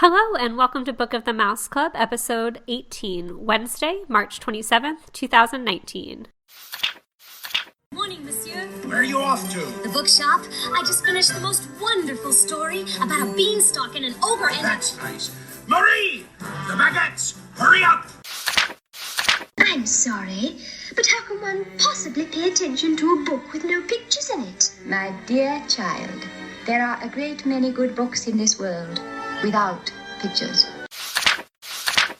Hello and welcome to Book of the Mouse Club, episode 18, Wednesday, March 27th, 2019. Morning, monsieur. Where are you off to? The bookshop. I just finished the most wonderful story about a beanstalk and an ogre and... That's nice. Marie! The baguettes! Hurry up! I'm sorry, but how can one possibly pay attention to a book with no pictures in it? My dear child, there are a great many good books in this world without pictures.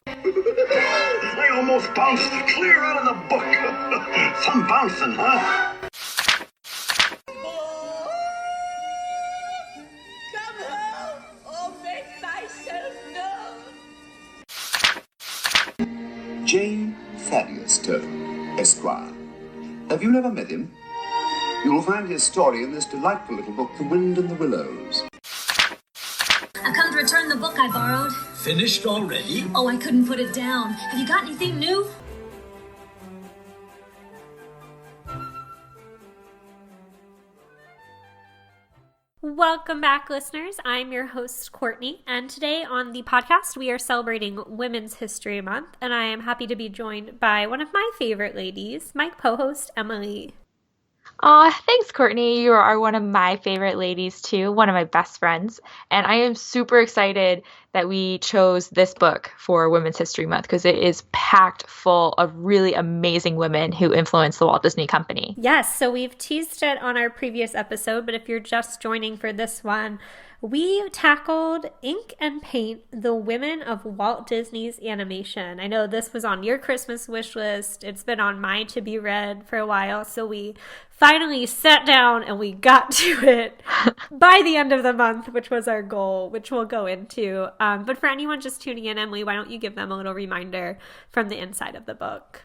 I almost bounced clear out of the book. Some bouncing, huh? Come home or make myself known. Jane Thaddeus, Esquire. Have you never met him? You will find his story in this delightful little book, The Wind and the Willows. I've come to return the book I borrowed. Finished already? Oh, I couldn't put it down. Have you got anything new? Welcome back, listeners. I'm your host, Courtney, and today on the podcast, we are celebrating Women's History Month, and I am happy to be joined by one of my favorite ladies, my co-host, Emily. Aw, thanks, Courtney. You are one of my favorite ladies, too, one of my best friends. And I am super excited that we chose this book for Women's History Month because it is packed full of really amazing women who influenced the Walt Disney Company. Yes, so we've teased it on our previous episode, but if you're just joining for this one, we tackled ink and paint, the women of Walt Disney's animation. I know this was on your Christmas wish list. It's been on my to be read for a while, so we finally sat down and we got to it by the end of the month, which was our goal, which we'll go into. But for anyone just tuning in, Emily, why don't you give them a little reminder from the inside of the book?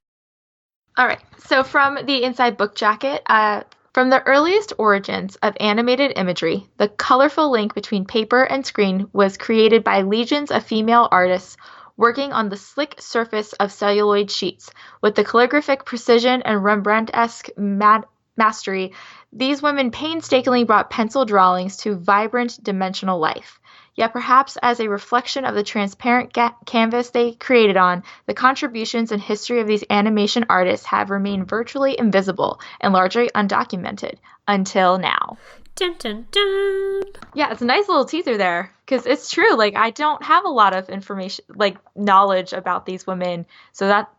All right, so from the inside book jacket, from the earliest origins of animated imagery, the colorful link between paper and screen was created by legions of female artists working on the slick surface of celluloid sheets. With the calligraphic precision and Rembrandt-esque mastery, these women painstakingly brought pencil drawings to vibrant dimensional life. Yet perhaps as a reflection of the transparent canvas they created on, the contributions and history of these animation artists have remained virtually invisible and largely undocumented until now. Dun, dun, dun. Yeah, it's a nice little teaser there because it's true. Like, I don't have a lot of information, like knowledge about these women, so that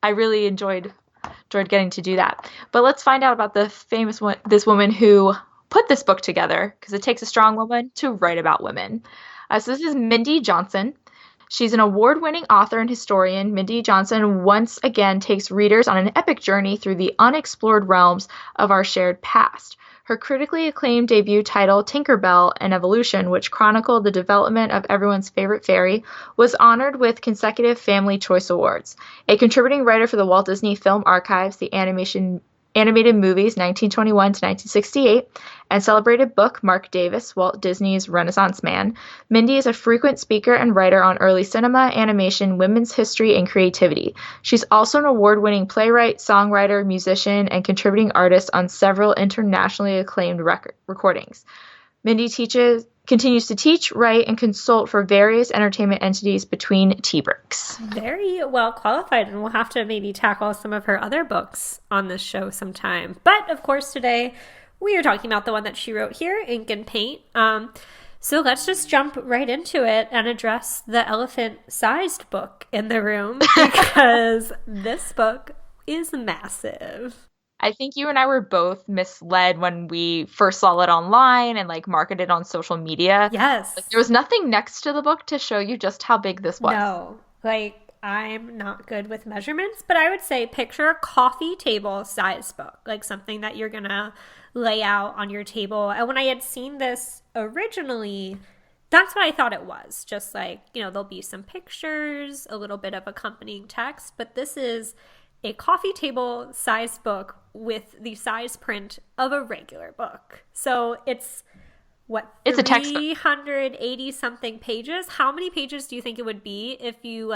I really enjoyed getting to do that. But let's find out about the famous one, this woman who put this book together, because it takes a strong woman to write about women. So this is Mindy Johnson. She's an award-winning author and historian. Mindy Johnson once again takes readers on an epic journey through the unexplored realms of our shared past. Her critically acclaimed debut title, Tinker Bell: An Evolution, which chronicled the development of everyone's favorite fairy, was honored with consecutive Family Choice Awards. A contributing writer for the Walt Disney Film Archives, the animated movies 1921 to 1968, and celebrated book Mark Davis, Walt Disney's Renaissance Man. Mindy is a frequent speaker and writer on early cinema, animation, women's history, and creativity. She's also an award-winning playwright, songwriter, musician, and contributing artist on several internationally acclaimed recordings. Mindy continues to teach, write, and consult for various entertainment entities between tea breaks. Very well qualified, and we'll have to maybe tackle some of her other books on this show sometime. But, of course, today we are talking about the one that she wrote here, Ink and Paint. So let's just jump right into it and address the elephant-sized book in the room, because this book is massive. I think you and I were both misled when we first saw it online and like marketed on social media. Yes. Like, there was nothing next to the book to show you just how big this was. No, like I'm not good with measurements, but I would say picture a coffee table size book, like something that you're gonna lay out on your table. And when I had seen this originally, that's what I thought it was. Just like, there'll be some pictures, a little bit of accompanying text, but this is a coffee table size book with the size print of a regular book. So it's it's a textbook. 380 something pages. How many pages do you think it would be if you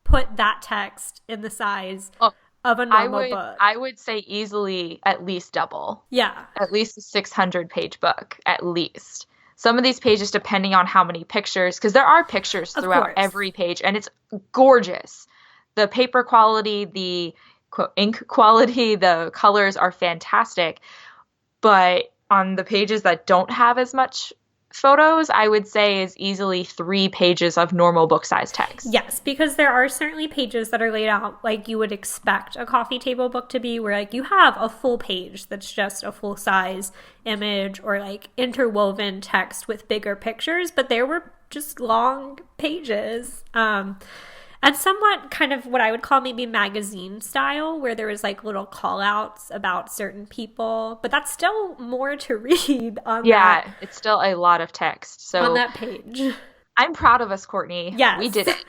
put that text in the size of a normal book? I would say easily at least double. Yeah. At least a 600 page book, at least. some of these pages, depending on how many pictures, because there are pictures throughout every page, and it's gorgeous. The paper quality, the quote, ink quality, the colors are fantastic. But on the pages that don't have as much photos, I would say is easily 3 pages of normal book size text. Yes, because there are certainly pages that are laid out like you would expect a coffee table book to be, where like you have a full page that's just a full size image or like interwoven text with bigger pictures, but there were just long pages. And somewhat kind of what I would call maybe magazine style, where there was like little call outs about certain people, but that's still more to read on it's still a lot of text. So on that page. I'm proud of us, Courtney. Yes. We did it.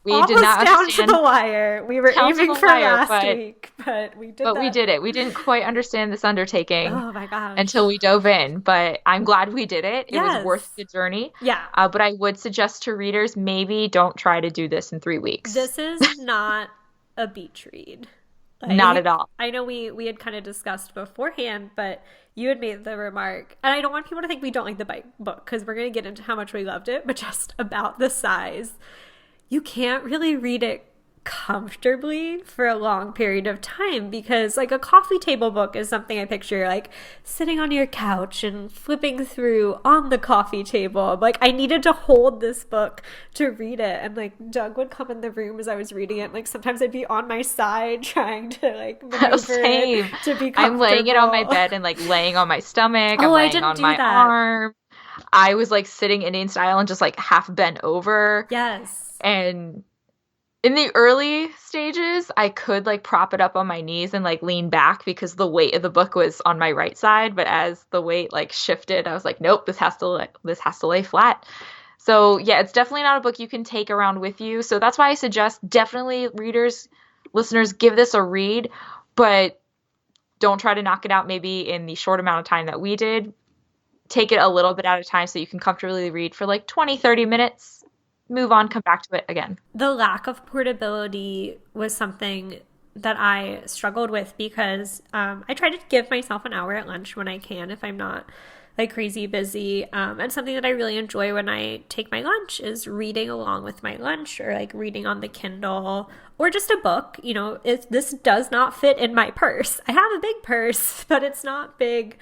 We Almost did not down understand. to the wire. We were aiming for last week, but we did But we did it. We didn't quite understand this undertaking Oh my gosh. until we dove in. But I'm glad we did it. It was Yes. worth the journey. Yeah. But I would suggest to readers, maybe don't try to do this in 3 weeks. This is not a beach read. Not at all. I know we had kind of discussed beforehand, but you had made the remark, and I don't want people to think we don't like the book, because we're going to get into how much we loved it, but just about the size. You can't really read it comfortably for a long period of time, because like a coffee table book is something I picture like sitting on your couch and flipping through on the coffee table. Like I needed to hold this book to read it, and like Doug would come in the room as I was reading it. Like sometimes I'd be on my side trying to like maneuver it to be comfortable. I'm laying it on my bed and like laying on my stomach. I'm laying on my arm. I was like sitting Indian style and just like half bent over. Yes. And in the early stages, I could like prop it up on my knees and like lean back because the weight of the book was on my right side. But as the weight like shifted, I was like, nope, this has to lay flat. So yeah, it's definitely not a book you can take around with you. So that's why I suggest definitely readers, listeners, give this a read, but don't try to knock it out maybe in the short amount of time that we did. Take it a little bit at a time so you can comfortably read for like 20, 30 minutes. Move on, come back to it again. The lack of portability was something that I struggled with, because I try to give myself an hour at lunch when I can, if I'm not like crazy busy. And something that I really enjoy when I take my lunch is reading along with my lunch, or like reading on the Kindle, or just a book. You know, this does not fit in my purse. I have a big purse, but it's not big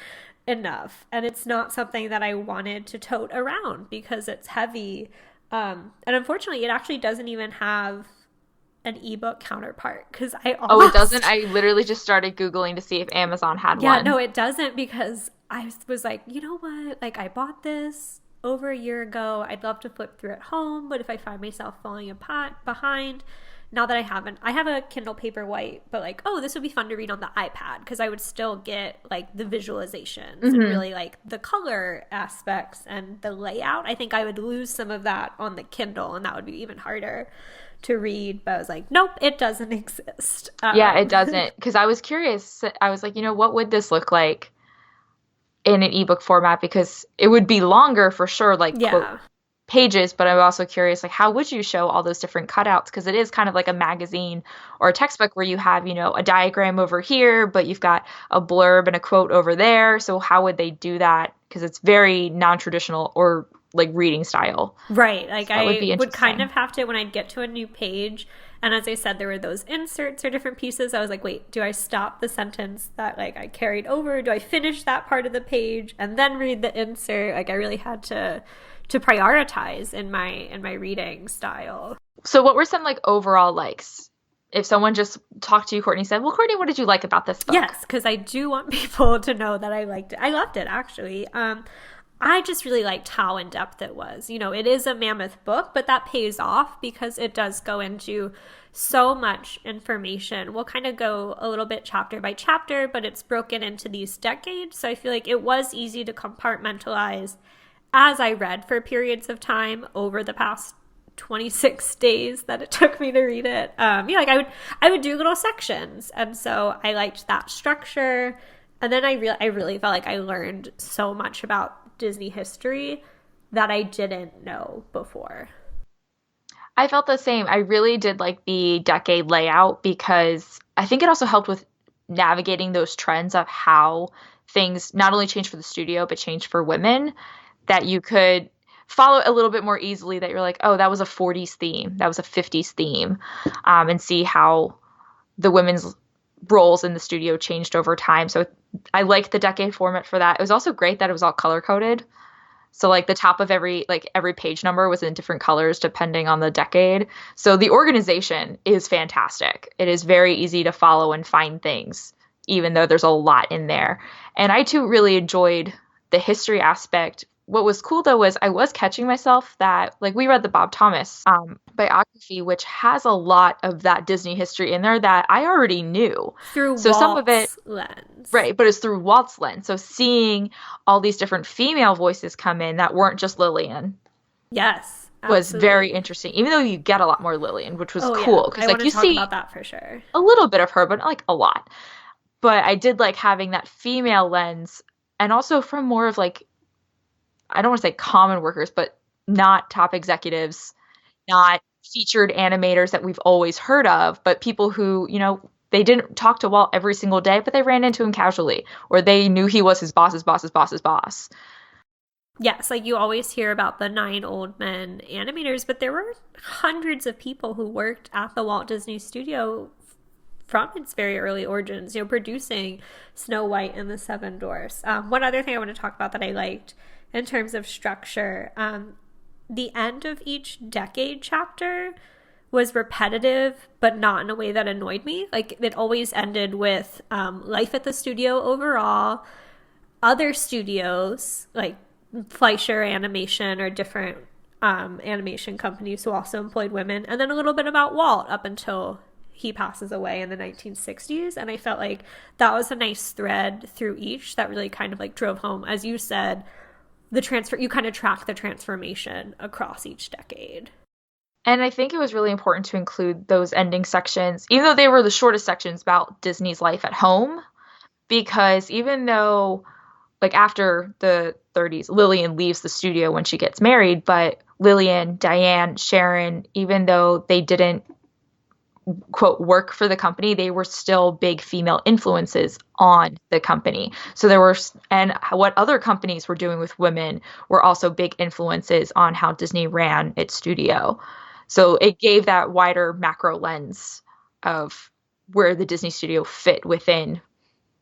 enough. And it's not something that I wanted to tote around because it's heavy. And unfortunately, it actually doesn't even have an ebook counterpart, because I almost... Oh, it doesn't? I literally just started Googling to see if Amazon had one. Yeah, no, it doesn't, because I was like, you know what? Like, I bought this over a year ago. I'd love to flip through at home, but if I find myself falling behind, now that I have a Kindle Paperwhite, but like, oh, this would be fun to read on the iPad, because I would still get like the visualizations and really like the color aspects and the layout. I think I would lose some of that on the Kindle, and that would be even harder to read. But I was like, nope, it doesn't exist. Yeah, it doesn't, because I was curious. I was like, what would this look like in an ebook format? Because it would be longer for sure, like quote, pages, but I'm also curious, like, how would you show all those different cutouts? Because it is kind of like a magazine or a textbook where you have, a diagram over here, but you've got a blurb and a quote over there. So how would they do that? Because it's very non-traditional or like reading style. Right. Like so I would kind of have to, when I'd get to a new page, and as I said, there were those inserts or different pieces, I was like, wait, do I stop the sentence that like I carried over? Do I finish that part of the page and then read the insert? Like I really had to prioritize in my reading style. So what were some like overall likes? If someone just talked to you, Courtney, said, well, Courtney, what did you like about this book? Yes, because I do want people to know that I liked it. I loved it, actually. I just really liked how in-depth it was. It is a mammoth book, but that pays off because it does go into so much information. We'll kind of go a little bit chapter by chapter, but it's broken into these decades. So I feel like it was easy to compartmentalize as I read for periods of time over the past 26 days that it took me to read it. I would do little sections, and so I liked that structure. And then I really felt like I learned so much about Disney history that I didn't know before. I felt the same. I really did like the decade layout, because I think it also helped with navigating those trends of how things not only changed for the studio but changed for women. that you could follow a little bit more easily, that you're like, oh, that was a 40s theme, that was a 50s theme, and see how the women's roles in the studio changed over time. So I liked the decade format for that. It was also great that it was all color coded. So like the top of every page number was in different colors depending on the decade. So the organization is fantastic. It is very easy to follow and find things, even though there's a lot in there. And I too really enjoyed the history aspect. What was cool though was I was catching myself that, like, we read the Bob Thomas biography, which has a lot of that Disney history in there that I already knew. Through so Walt's some of it lens. Right, but it's through Walt's lens. So seeing all these different female voices come in that weren't just Lillian. Yes. Was absolutely. very interesting, even though you get a lot more Lillian, which was Oh, cool. Yeah. Because I like want you to talk see about that for sure. a little bit of her, but not like a lot. But I did like having that female lens, and also from more of like, I don't want to say common workers, but not top executives, not featured animators that we've always heard of, but people who, you know, they didn't talk to Walt every single day, but they ran into him casually, or they knew he was his boss's boss's boss's boss. Yes, like you always hear about the 9 old men animators, but there were hundreds of people who worked at the Walt Disney Studio from its very early origins, you know, producing Snow White and the Seven Dwarfs. One other thing I want to talk about that I liked in terms of structure, the end of each decade chapter was repetitive, but not in a way that annoyed me. Like, it always ended with life at the studio overall, other studios, like Fleischer Animation or different animation companies who also employed women, and then a little bit about Walt up until he passes away in the 1960s. And I felt like that was a nice thread through each that really kind of like drove home, as you said, the transfer. You kind of track the transformation across each decade. And I think it was really important to include those ending sections, even though they were the shortest sections, about Disney's life at home. Because even though, like, after the 30s, Lillian leaves the studio when she gets married, but Lillian, Diane, Sharon, even though they didn't, quote, work for the company, they were still big female influences on the company. So there were, and what other companies were doing with women were also big influences on how Disney ran its studio. So it gave that wider macro lens of where the Disney studio fit within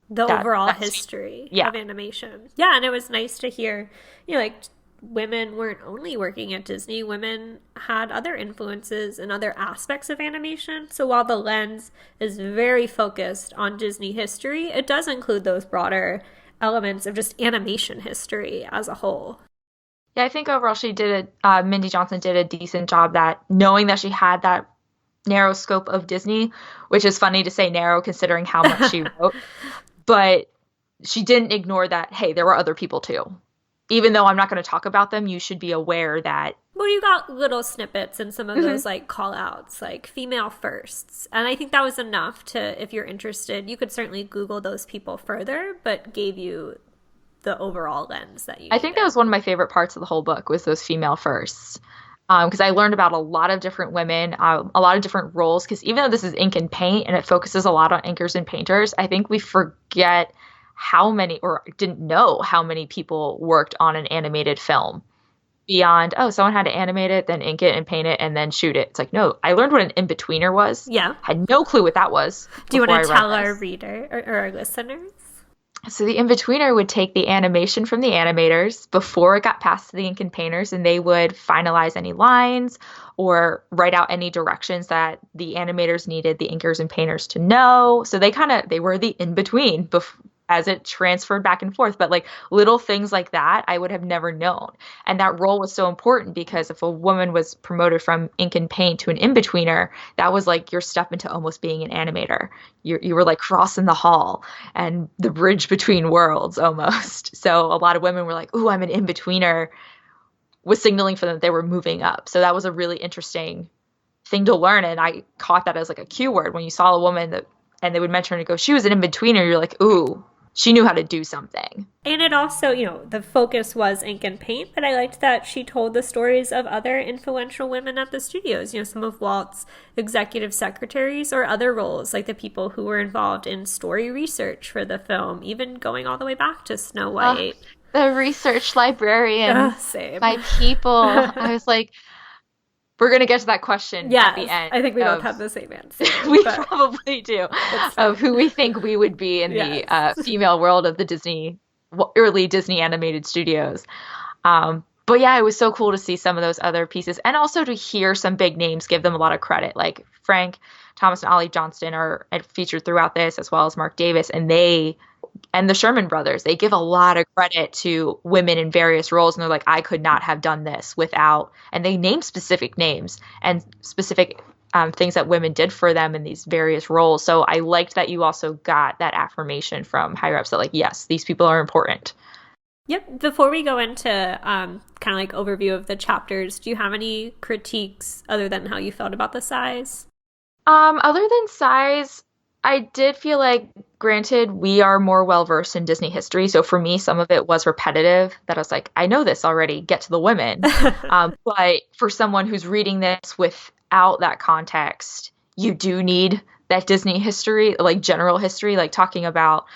the overall history of animation. Yeah, and it was nice to hear, you know, like, women weren't only working at Disney, women had other influences and other aspects of animation. So while the lens is very focused on Disney history, it does include those broader elements of just animation history as a whole. Yeah, I think overall Mindy Johnson did a decent job, that knowing that she had that narrow scope of Disney, which is funny to say narrow considering how much she wrote, but she didn't ignore that, hey, there were other people too. Even though I'm not going to talk about them, you should be aware that. Well, you got little snippets and some of those like call outs, like female firsts. And I think that was enough to, if you're interested, you could certainly Google those people further, but gave you the overall lens that you needed. I think that was one of my favorite parts of the whole book, was those female firsts. Because I learned about a lot of different women, a lot of different roles. Because even though this is ink and paint and it focuses a lot on inkers and painters, I think we forget how many, or didn't know how many people worked on an animated film beyond, oh, someone had to animate it, then ink it and paint it and then shoot it. It's like, no, I learned what an in-betweener was. Yeah. Had no clue what that was. Do you want to tell our reader or our listeners? So the in-betweener would take the animation from the animators before it got passed to the ink and painters, and they would finalize any lines or write out any directions that the animators needed the inkers and painters to know. So they were the in-between as it transferred back and forth. But like little things like that, I would have never known. And that role was so important, because if a woman was promoted from ink and paint to an in-betweener, that was like your step into almost being an animator. You were like crossing the hall and the bridge between worlds almost. So a lot of women were like, ooh, I'm an in-betweener, was signaling for them that they were moving up. So that was a really interesting thing to learn. And I caught that as like a cue word. When you saw a woman and they would mention her and go, she was an in-betweener, you're like, ooh, she knew how to do something. And it also, you know, the focus was ink and paint, but I liked that she told the stories of other influential women at the studios, you know, some of Walt's executive secretaries or other roles, like the people who were involved in story research for the film, even going all the way back to Snow White. The research librarian. Same. My people. I was like, we're going to get to that question at the end. I think we both have the same answer. We probably do. Of who we think we would be in the female world of the early Disney animated studios. But yeah, it was so cool to see some of those other pieces and also to hear some big names give them a lot of credit. Like Frank Thomas and Ollie Johnston are featured throughout this, as well as Mark Davis, and the Sherman brothers, they give a lot of credit to women in various roles. And they're like, I could not have done this without, and they name specific names and specific things that women did for them in these various roles. So I liked that you also got that affirmation from higher ups that like, yes, these people are important. Yep. Before we go into kind of like overview of the chapters, do you have any critiques other than how you felt about the size? Other than size, I did feel like, granted, we are more well-versed in Disney history, so for me, some of it was repetitive, that I was like, I know this already, get to the women. But for someone who's reading this without that context, you do need that Disney history, like general history, like talking about,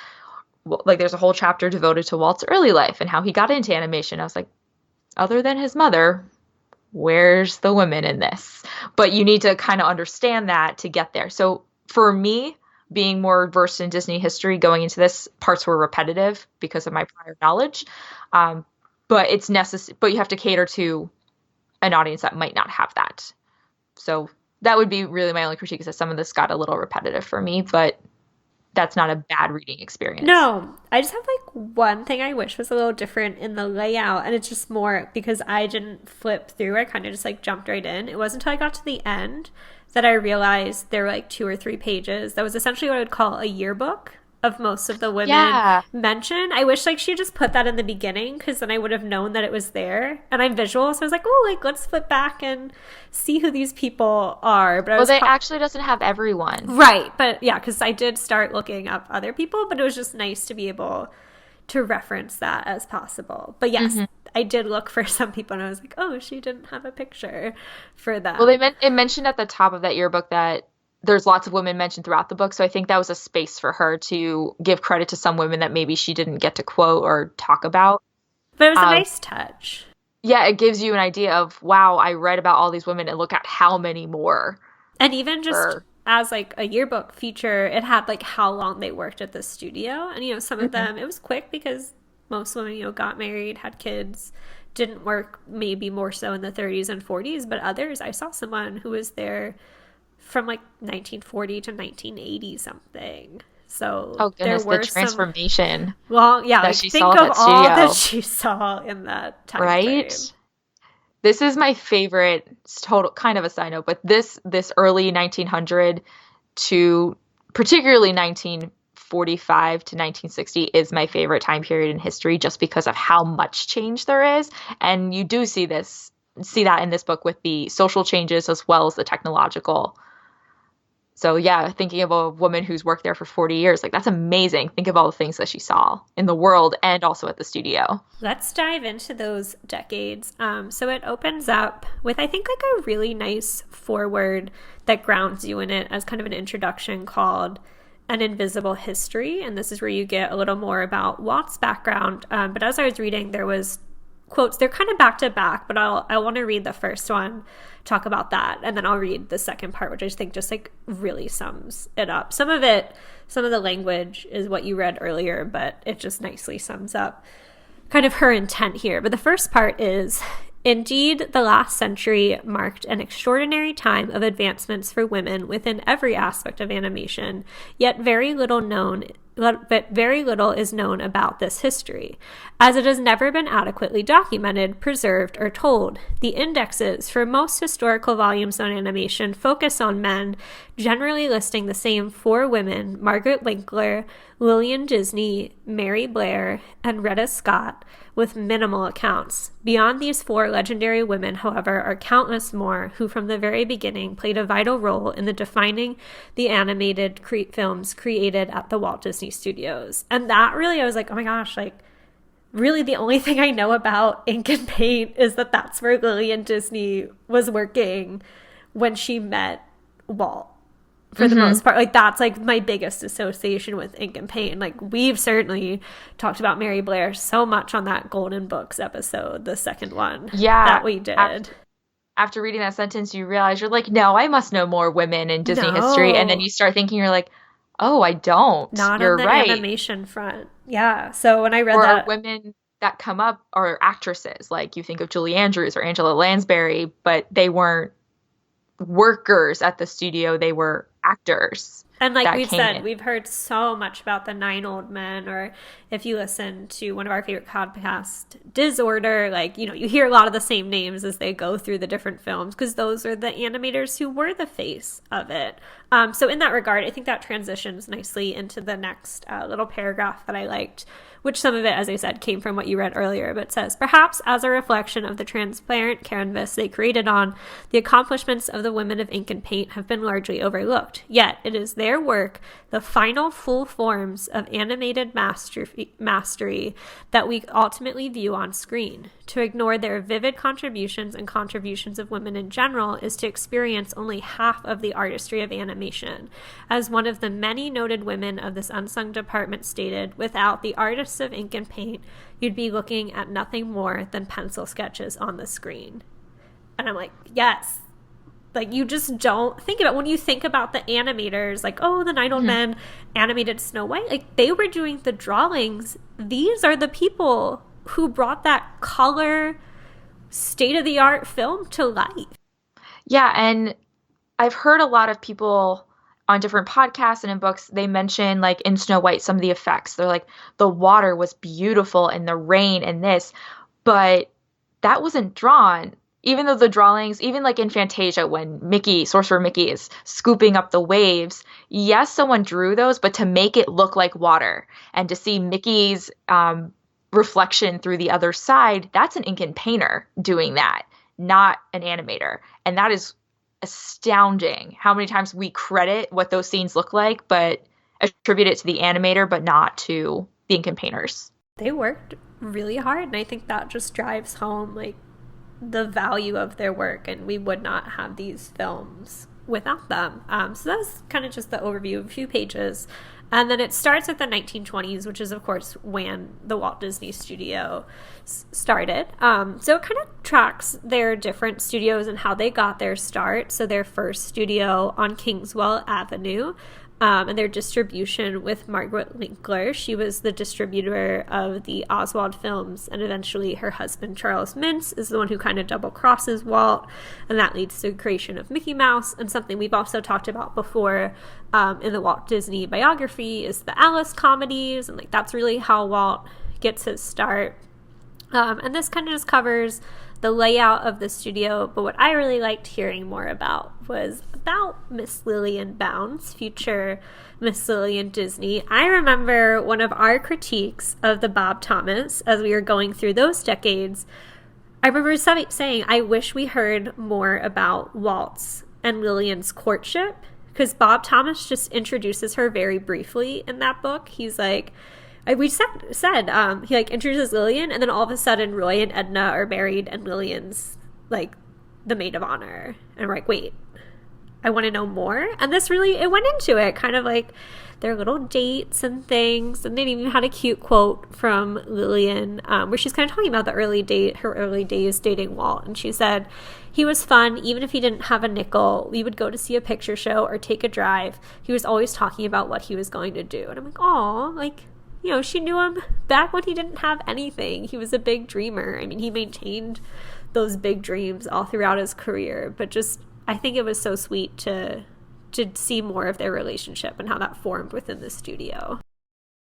like there's a whole chapter devoted to Walt's early life and how he got into animation. I was like, other than his mother, where's the women in this? But you need to kind of understand that to get there. So for me, being more versed in Disney history going into this, parts were repetitive because of my prior knowledge. But it's necessary, but you have to cater to an audience that might not have that. So that would be really my only critique, is that some of this got a little repetitive for me, but that's not a bad reading experience. No, I just have like one thing I wish was a little different in the layout, and it's just more because I didn't flip through. I kind of just like jumped right in. It wasn't until I got to the end that I realized there were like 2 or 3 pages. That was essentially what I would call a yearbook of most of the women mentioned. I wish like she had just put that in the beginning, because then I would have known that it was there. And I'm visual, so I was like, oh, like let's flip back and see who these people are. But it actually doesn't have everyone, right? But yeah, because I did start looking up other people, but it was just nice to be able to reference that as possible. But yes, I did look for some people, and I was like, oh, she didn't have a picture for that. Well, it mentioned at the top of that yearbook that there's lots of women mentioned throughout the book, so I think that was a space for her to give credit to some women that maybe she didn't get to quote or talk about. But it was a nice touch. Yeah, it gives you an idea of, wow, I read about all these women and look at how many more. And even just as like a yearbook feature, it had like how long they worked at the studio. And, you know, some of them, it was quick because most women, you know, got married, had kids, didn't work maybe more so in the 30s and 40s. But others, I saw someone who was there from like 1940 to 1980 something. So there were the transformation. That she think saw of that all studio. that she saw in that time right frame. This is my favorite, total kind of a side note, but this early 1900 to particularly 1945 to 1960 is my favorite time period in history, just because of how much change there is. And you do see that in this book with the social changes as well as the technological. So yeah, thinking of a woman who's worked there for 40 years, like that's amazing. Think of all the things that she saw in the world and also at the studio. Let's dive into those decades. So it opens up with, I think, like a really nice foreword that grounds you in it as kind of an introduction called An Invisible History. And this is where you get a little more about Walt's background. But as I was reading, there was quotes. They're kind of back to back, but I want to read the first one, talk about that, and then I'll read the second part, which I just think just like really sums it up. Some of the language is what you read earlier, but it just nicely sums up kind of her intent here. But the first part is, indeed, the last century marked an extraordinary time of advancements for women within every aspect of animation, yet very little is known about this history, as it has never been adequately documented, preserved, or told. The indexes for most historical volumes on animation focus on men, generally listing the same 4 women: Margaret Winkler, Lillian Disney, Mary Blair, and Retta Scott, with minimal accounts. Beyond these 4 legendary women, however, are countless more who from the very beginning played a vital role in defining the animated films created at the Walt Disney Studios. And that really, I was like, oh my gosh, like really the only thing I know about Ink and Paint is that that's where Lillian Disney was working when she met Walt. for the most part. Like, that's like my biggest association with ink and paint. Like, we've certainly talked about Mary Blair so much on that Golden Books episode, the second one that we did. After reading that sentence, you realize you're like, no, I must know more women in Disney history. And then you start thinking, you're like, oh, I don't. Not you're on the right. animation front. Yeah. So when I read or that, women that come up are actresses. Like, you think of Julie Andrews or Angela Lansbury, but they weren't workers at the studio. They were actors. and like we've said, we've heard so much about the 9 Old Men, or if you listen to one of our favorite podcasts, Disorder, like, you know, you hear a lot of the same names as they go through the different films, because those are the animators who were the face of it. So in that regard, I think that transitions nicely into the next little paragraph that I liked, which some of it, as I said, came from what you read earlier, but says, perhaps as a reflection of the transparent canvas they created on, the accomplishments of the women of ink and paint have been largely overlooked. Yet it is their work, the final full forms of animated mastery, that we ultimately view on screen. To ignore their vivid contributions and contributions of women in general is to experience only half of the artistry of animation. As one of the many noted women of this unsung department stated, without the artists of ink and paint, you'd be looking at nothing more than pencil sketches on the screen. And I'm like, yes. Like, you just don't think about, when you think about the animators, like, oh, the 9 Old Men animated Snow White, like, they were doing the drawings. These are the people who brought that color, state-of-the-art film to life. Yeah, and I've heard a lot of people on different podcasts and in books, they mention, like, in Snow White, some of the effects. They're like, the water was beautiful and the rain and this, but that wasn't drawn. Even though the drawings, even like in Fantasia, when Sorcerer Mickey is scooping up the waves, yes, someone drew those, but to make it look like water and to see Mickey's reflection through the other side, that's an ink and painter doing that, not an animator. And that is astounding how many times we credit what those scenes look like, but attribute it to the animator, but not to the ink and painters. They worked really hard, and I think that just drives home, like, the value of their work, and we would not have these films without them. So that's kind of just the overview of a few pages. And then it starts at the 1920s, which is, of course, when the Walt Disney Studio started. So it kind of tracks their different studios and how they got their start. So their first studio on Kingswell Avenue, and their distribution with Margaret Linkler. She was the distributor of the Oswald films, and eventually her husband, Charles Mintz, is the one who kind of double crosses Walt, and that leads to the creation of Mickey Mouse. And something we've also talked about before in the Walt Disney biography is the Alice comedies, and like that's really how Walt gets his start. And this kind of just covers the layout of the studio, but what I really liked hearing more about was about Miss Lillian Bounds, future Miss Lillian Disney. I remember one of our critiques of the Bob Thomas as we were going through those decades. I remember saying, I wish we heard more about Walt's and Lillian's courtship, because Bob Thomas just introduces her very briefly in that book. He's like, we said he like introduces Lillian, and then all of a sudden Roy and Edna are married and Lillian's like the maid of honor, and we're like, wait, I want to know more. And this really, it went into it, kind of like their little dates and things, and they even had a cute quote from Lillian where she's kind of talking about her early days dating Walt, and she said, he was fun, even if he didn't have a nickel. We would go to see a picture show or take a drive. He was always talking about what he was going to do, and I'm like, oh, like, you know, she knew him back when he didn't have anything. He was a big dreamer. I mean, he maintained those big dreams all throughout his career, but just, I think it was so sweet to see more of their relationship and how that formed within the studio.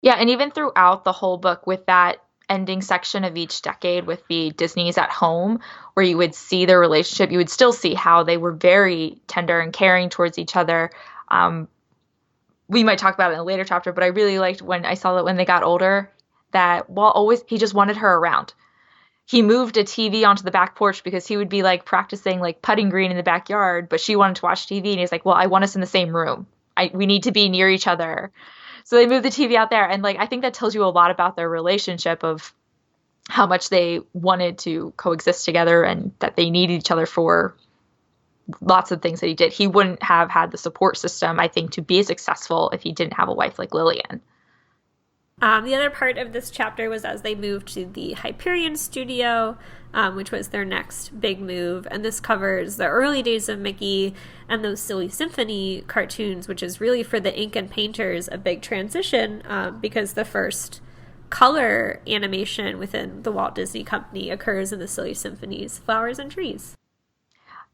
Yeah, and even throughout the whole book, with that ending section of each decade with the Disneys at home, where you would see their relationship, you would still see how they were very tender and caring towards each other. We might talk about it in a later chapter, but I really liked when I saw that when they got older, that Walt he just wanted her around. He moved a TV onto the back porch because he would be like practicing like putting green in the backyard, but she wanted to watch TV, and he's like, well, I want us in the same room. We need to be near each other. So they moved the TV out there. And like, I think that tells you a lot about their relationship, of how much they wanted to coexist together and that they needed each other for lots of things that he did. He wouldn't have had the support system, I think, to be successful if he didn't have a wife like Lillian. The other part of this chapter was as they moved to the Hyperion studio, which was their next big move. And this covers the early days of Mickey and those Silly Symphony cartoons, which is really for the ink and painters a big transition because the first color animation within the Walt Disney Company occurs in the Silly Symphony's Flowers and Trees.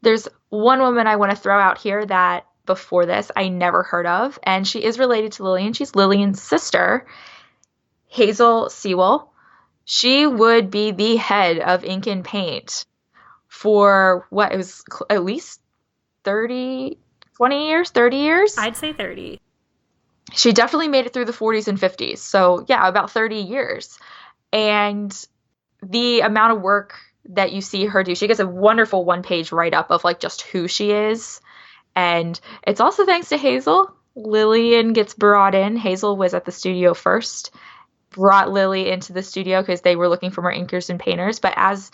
There's one woman I want to throw out here that before this I never heard of, and she is related to Lillian. She's Lillian's sister, Hazel Sewell. She would be the head of ink and paint for what, it was at least 30 years? I'd say 30. She definitely made it through the 40s and 50s. So yeah, about 30 years. And the amount of work that you see her do, she gets a wonderful one-page write-up of like just who she is. And it's also thanks to Hazel. Lillian gets brought in. Hazel was at the studio first, brought Lily into the studio because they were looking for more inkers and painters. But as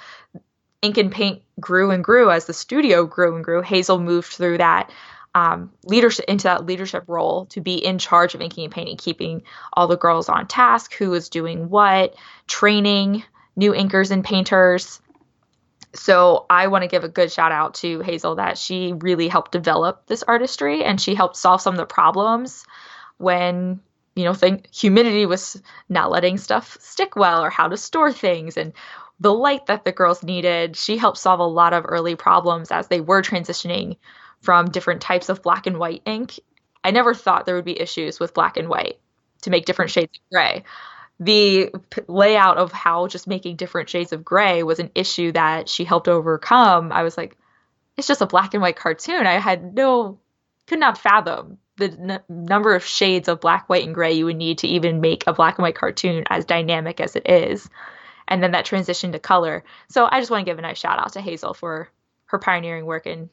ink and paint grew and grew, as the studio grew and grew, Hazel moved through that leadership role to be in charge of inking and painting, keeping all the girls on task, who was doing what, training new inkers and painters. So I want to give a good shout out to Hazel that she really helped develop this artistry, and she helped solve some of the problems when, humidity was not letting stuff stick well, or how to store things, and the light that the girls needed. She helped solve a lot of early problems as they were transitioning from different types of black and white ink. I never thought there would be issues with black and white to make different shades of gray. The layout of how just making different shades of gray was an issue that she helped overcome. I was like, it's just a black and white cartoon. I could not fathom the number of shades of black, white, and gray you would need to even make a black and white cartoon as dynamic as it is. And then that transition to color. So I just want to give a nice shout out to Hazel for her pioneering work in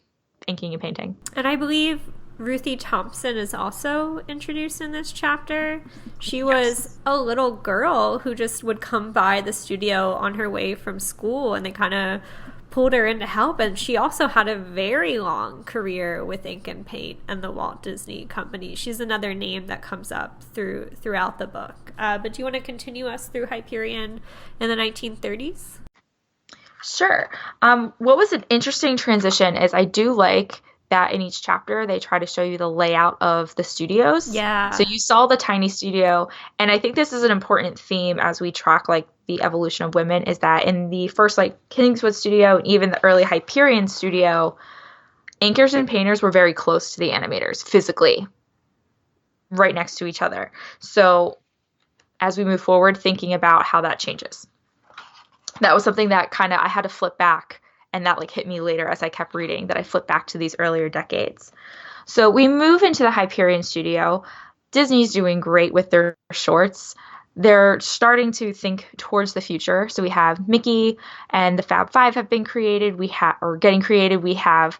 inking and painting. And I believe Ruthie Thompson is also introduced in this chapter. She was a little girl who just would come by the studio on her way from school, and they kind of pulled her in to help. And she also had a very long career with ink and paint and the Walt Disney Company. She's another name that comes up throughout the book. But do you want to continue us through Hyperion in the 1930s? Sure. What was an interesting transition is I do like that in each chapter they try to show you the layout of the studios. Yeah. So you saw the tiny studio, and I think this is an important theme as we track like the evolution of women, is that in the first like Kingswood studio and even the early Hyperion studio, inkers and painters were very close to the animators physically, right next to each other. So as we move forward, thinking about how that changes. That was something that I had to flip back, and that like hit me later as I kept reading, that I flipped back to these earlier decades. So we move into the Hyperion studio. Disney's doing great with their shorts. They're starting to think towards the future. So we have Mickey and the Fab Five have been created. Getting created. We have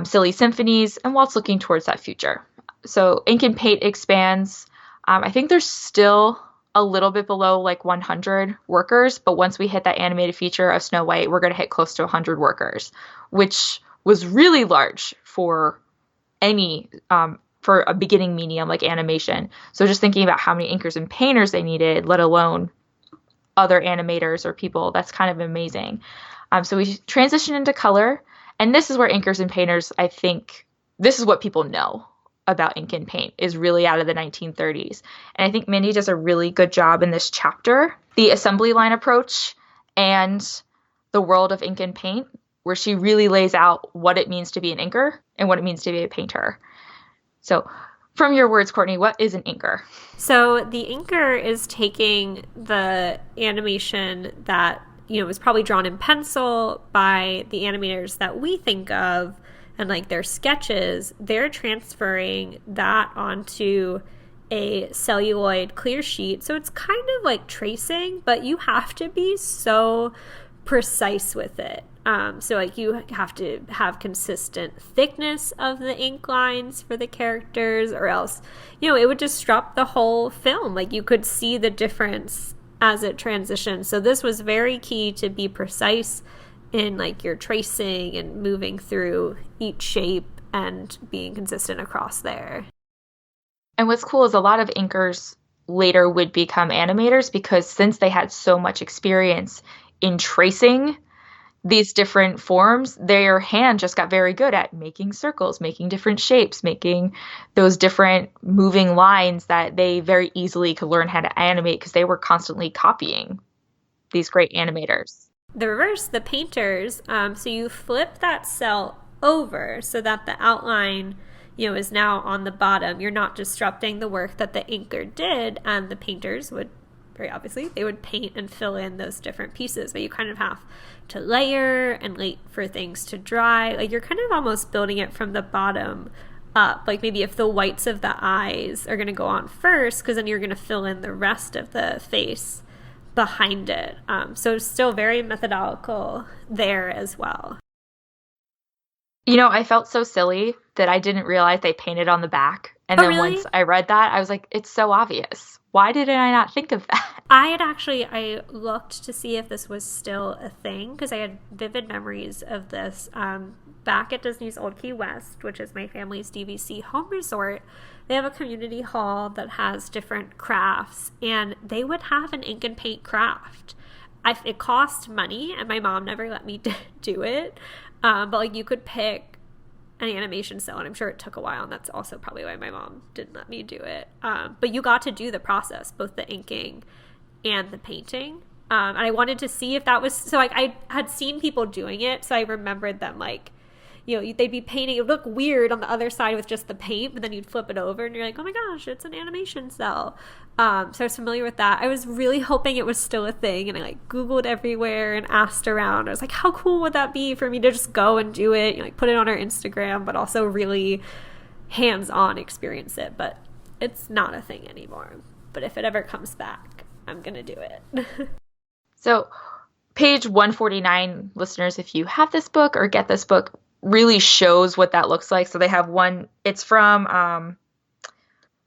Silly Symphonies, and Walt's looking towards that future. So ink and paint expands. I think there's still a little bit below like 100 workers, but once we hit that animated feature of Snow White, we're going to hit close to 100 workers, which was really large for for a beginning medium like animation. So just thinking about how many inkers and painters they needed, let alone other animators or people, that's kind of amazing. So we transition into color, and this is where inkers and painters, I think, this is what people know about ink and paint, is really out of the 1930s. And I think Mindy does a really good job in this chapter. The assembly line approach and the world of ink and paint, where she really lays out what it means to be an inker and what it means to be a painter. So from your words, Courtney, what is an inker? So the inker is taking the animation that, was probably drawn in pencil by the animators that we think of, and like their sketches, they're transferring that onto a celluloid clear sheet. So it's kind of like tracing, but you have to be so precise with it. So like you have to have consistent thickness of the ink lines for the characters, or else, it would disrupt the whole film. Like you could see the difference as it transitions. So this was very key to be precise in like your tracing and moving through each shape and being consistent across there. And what's cool is a lot of inkers later would become animators because since they had so much experience in tracing these different forms, their hand just got very good at making circles, making different shapes, making those different moving lines that they very easily could learn how to animate because they were constantly copying these great animators. The reverse, the painters, so you flip that cell over so that the outline, is now on the bottom. You're not disrupting the work that the inker did, and the painters would, very obviously, they would paint and fill in those different pieces, but you kind of have to layer and wait for things to dry. Like, you're kind of almost building it from the bottom up. Like, maybe if the whites of the eyes are going to go on first, because then you're going to fill in the rest of the face behind it. So still very methodical there as well. I felt so silly that I didn't realize they painted on the back. And then really? Once I read that, I was like, it's so obvious. Why did I not think of that? I looked to see if this was still a thing because I had vivid memories of this back at Disney's Old Key West, which is my family's DVC home resort. They have a community hall that has different crafts, and they would have an ink and paint craft. It cost money, and my mom never let me do it. But like you could pick an animation cell, and I'm sure it took a while, and that's also probably why my mom didn't let me do it. But you got to do the process, both the inking and the painting. And I wanted to see if that was, so like I had seen people doing it, so I remembered them like, they'd be painting, it would look weird on the other side with just the paint, but then you'd flip it over and you're like, oh my gosh, it's an animation cell. So I was familiar with that. I was really hoping it was still a thing, and I like Googled everywhere and asked around. I was like, how cool would that be for me to just go and do it, like put it on our Instagram, but also really hands-on experience it. But it's not a thing anymore. But if it ever comes back, I'm gonna do it. So page 149, listeners, if you have this book or get this book, really shows what that looks like. So they have one, it's from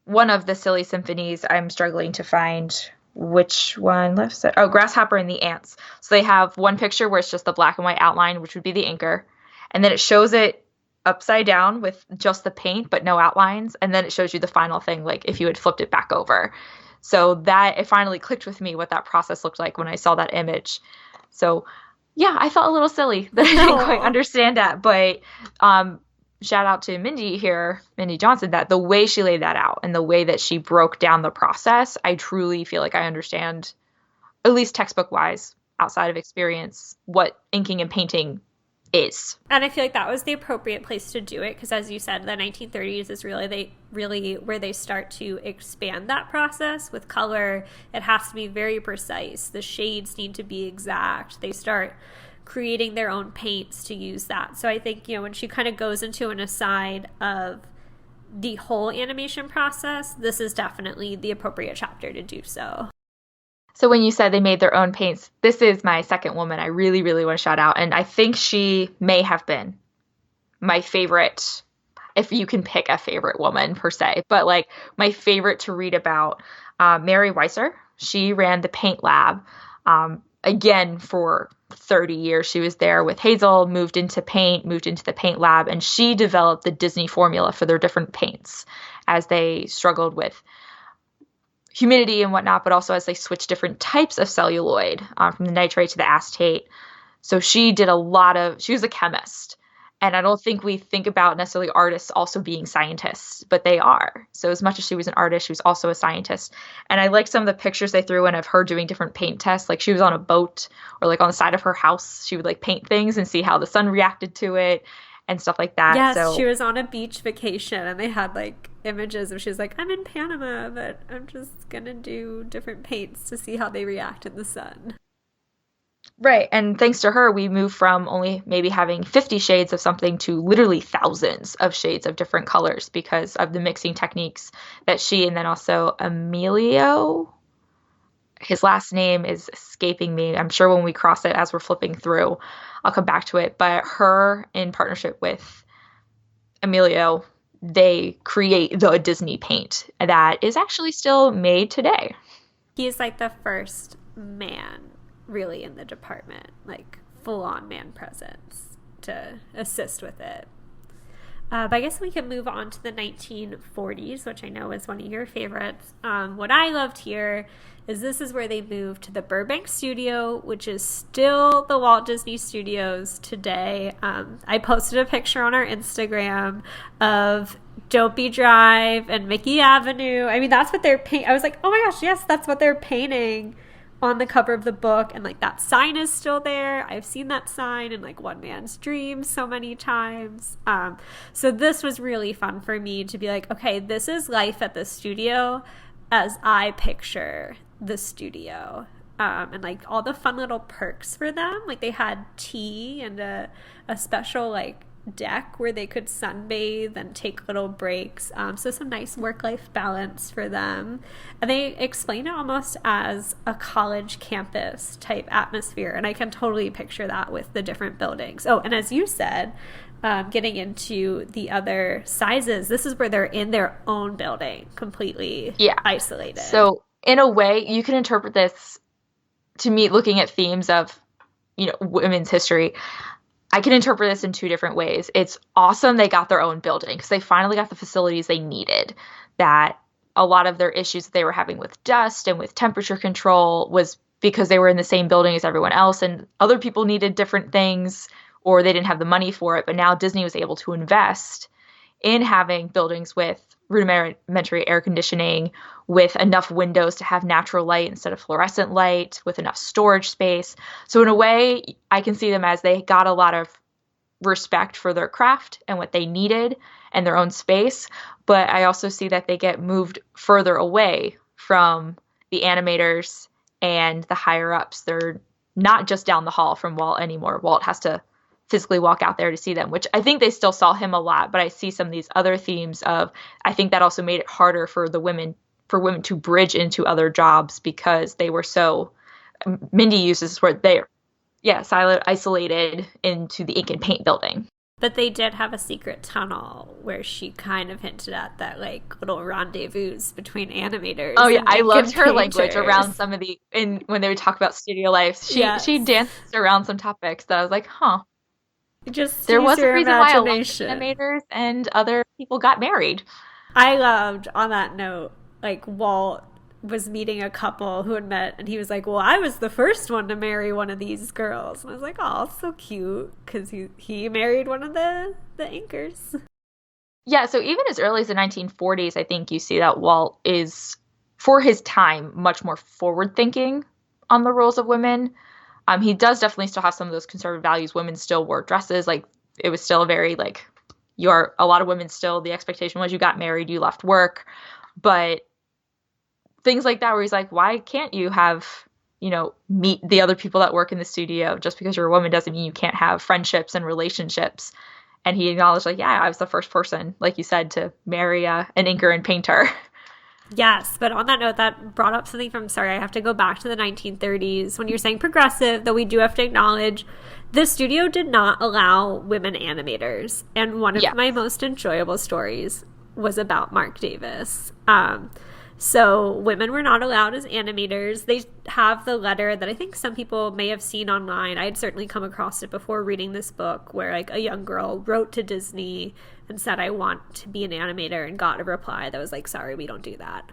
one of the silly symphonies. I'm struggling to find which one left side. Oh, Grasshopper and the Ants. So they have one picture where it's just the black and white outline, which would be the inker. And then it shows it upside down with just the paint, but no outlines. And then it shows you the final thing, like if you had flipped it back over. So that, it finally clicked with me what that process looked like when I saw that image. So yeah, I felt a little silly that I didn't quite understand that, but shout out to Mindy here, Mindy Johnson, that the way she laid that out and the way that she broke down the process, I truly feel like I understand, at least textbook wise, outside of experience, what inking and painting is. And I feel like that was the appropriate place to do it because, as you said, the 1930s is really where they start to expand that process with color. It has to be very precise. The shades need to be exact. They start creating their own paints to use that. So I think, when she kind of goes into an aside of the whole animation process, this is definitely the appropriate chapter to do so. So when you said they made their own paints, this is my second woman I really, really want to shout out. And I think she may have been my favorite, if you can pick a favorite woman per se, but like my favorite to read about, Mary Weiser. She ran the paint lab, again, for 30 years. She was there with Hazel, moved into the paint lab, and she developed the Disney formula for their different paints as they struggled with humidity and whatnot, but also as they switch different types of celluloid, from the nitrate to the acetate. So she was a chemist. And I don't think we think about necessarily artists also being scientists, but they are. So as much as she was an artist, she was also a scientist. And I like some of the pictures they threw in of her doing different paint tests. Like she was on a boat or like on the side of her house. She would like paint things and see how the sun reacted to it and stuff like that. Yes, she was on a beach vacation and they had like images of, she was like, I'm in Panama, but I'm just going to do different paints to see how they react in the sun. Right. And thanks to her, we moved from only maybe having 50 shades of something to literally thousands of shades of different colors because of the mixing techniques that she, and then also Emilio, his last name is escaping me. I'm sure when we cross it as we're flipping through, I'll come back to it. But her, in partnership with Emilio, they create the Disney paint that is actually still made today. He's like the first man really in the department, like full-on man presence to assist with it. But I guess we can move on to the 1940s, which I know is one of your favorites. What I loved here is this is where they moved to the Burbank studio, which is still the Walt Disney Studios today. I posted a picture on our Instagram of Dopey Drive and Mickey Avenue. I mean, that's what they're painting. I was like, oh my gosh, yes, that's what they're painting on the cover of the book. And like that sign is still there. I've seen that sign in like One Man's Dream so many times. So this was really fun for me to be like, okay, this is life at the studio as I picture the studio. And like all the fun little perks for them. Like they had tea and a special like deck where they could sunbathe and take little breaks. So some nice work-life balance for them. And they explain it almost as a college campus type atmosphere. And I can totally picture that with the different buildings. Oh, and as you said, getting into the other sizes, this is where they're in their own building, completely isolated. So in a way, you can interpret this, to me, looking at themes of, women's history, I can interpret this in two different ways. It's awesome they got their own building because they finally got the facilities they needed. That a lot of their issues that they were having with dust and with temperature control was because they were in the same building as everyone else, and other people needed different things or they didn't have the money for it. But now Disney was able to invest in having buildings with rudimentary air conditioning, with enough windows to have natural light instead of fluorescent light, with enough storage space. So in a way, I can see them as they got a lot of respect for their craft and what they needed and their own space. But I also see that they get moved further away from the animators and the higher ups. They're not just down the hall from Walt anymore. Walt has to physically walk out there to see them, which I think they still saw him a lot. But I see some of these other themes of, I think that also made it harder for women to bridge into other jobs because they were so, Mindy uses this word, they're isolated into the ink and paint building. But they did have a secret tunnel where she kind of hinted at that like little rendezvous between animators. Oh yeah, I loved her language around some of when they would talk about studio life. She danced around some topics that I was like, huh. There was a reason why a lot of animators and other people got married. I loved, on that note, like Walt was meeting a couple who had met, and he was like, well, I was the first one to marry one of these girls. And I was like, oh, so cute, because he married one of the anchors. Yeah, so even as early as the 1940s, I think you see that Walt is, for his time, much more forward-thinking on the roles of women. He does definitely still have some of those conservative values. Women still wore dresses. Like, it was still a very, like, a lot of women still, the expectation was you got married, you left work. But things like that where he's like, why can't you have, meet the other people that work in the studio? Just because you're a woman doesn't mean you can't have friendships and relationships. And he acknowledged, like, yeah, I was the first person, like you said, to marry an inker and painter. Yes, but on that note, that brought up something I have to go back to the 1930s. When you're saying progressive, though we do have to acknowledge, the studio did not allow women animators. And one of my most enjoyable stories was about Mark Davis. So women were not allowed as animators. They have the letter that I think some people may have seen online. I had certainly come across it before reading this book, where like a young girl wrote to Disney and said, I want to be an animator, and got a reply that was like, sorry, we don't do that.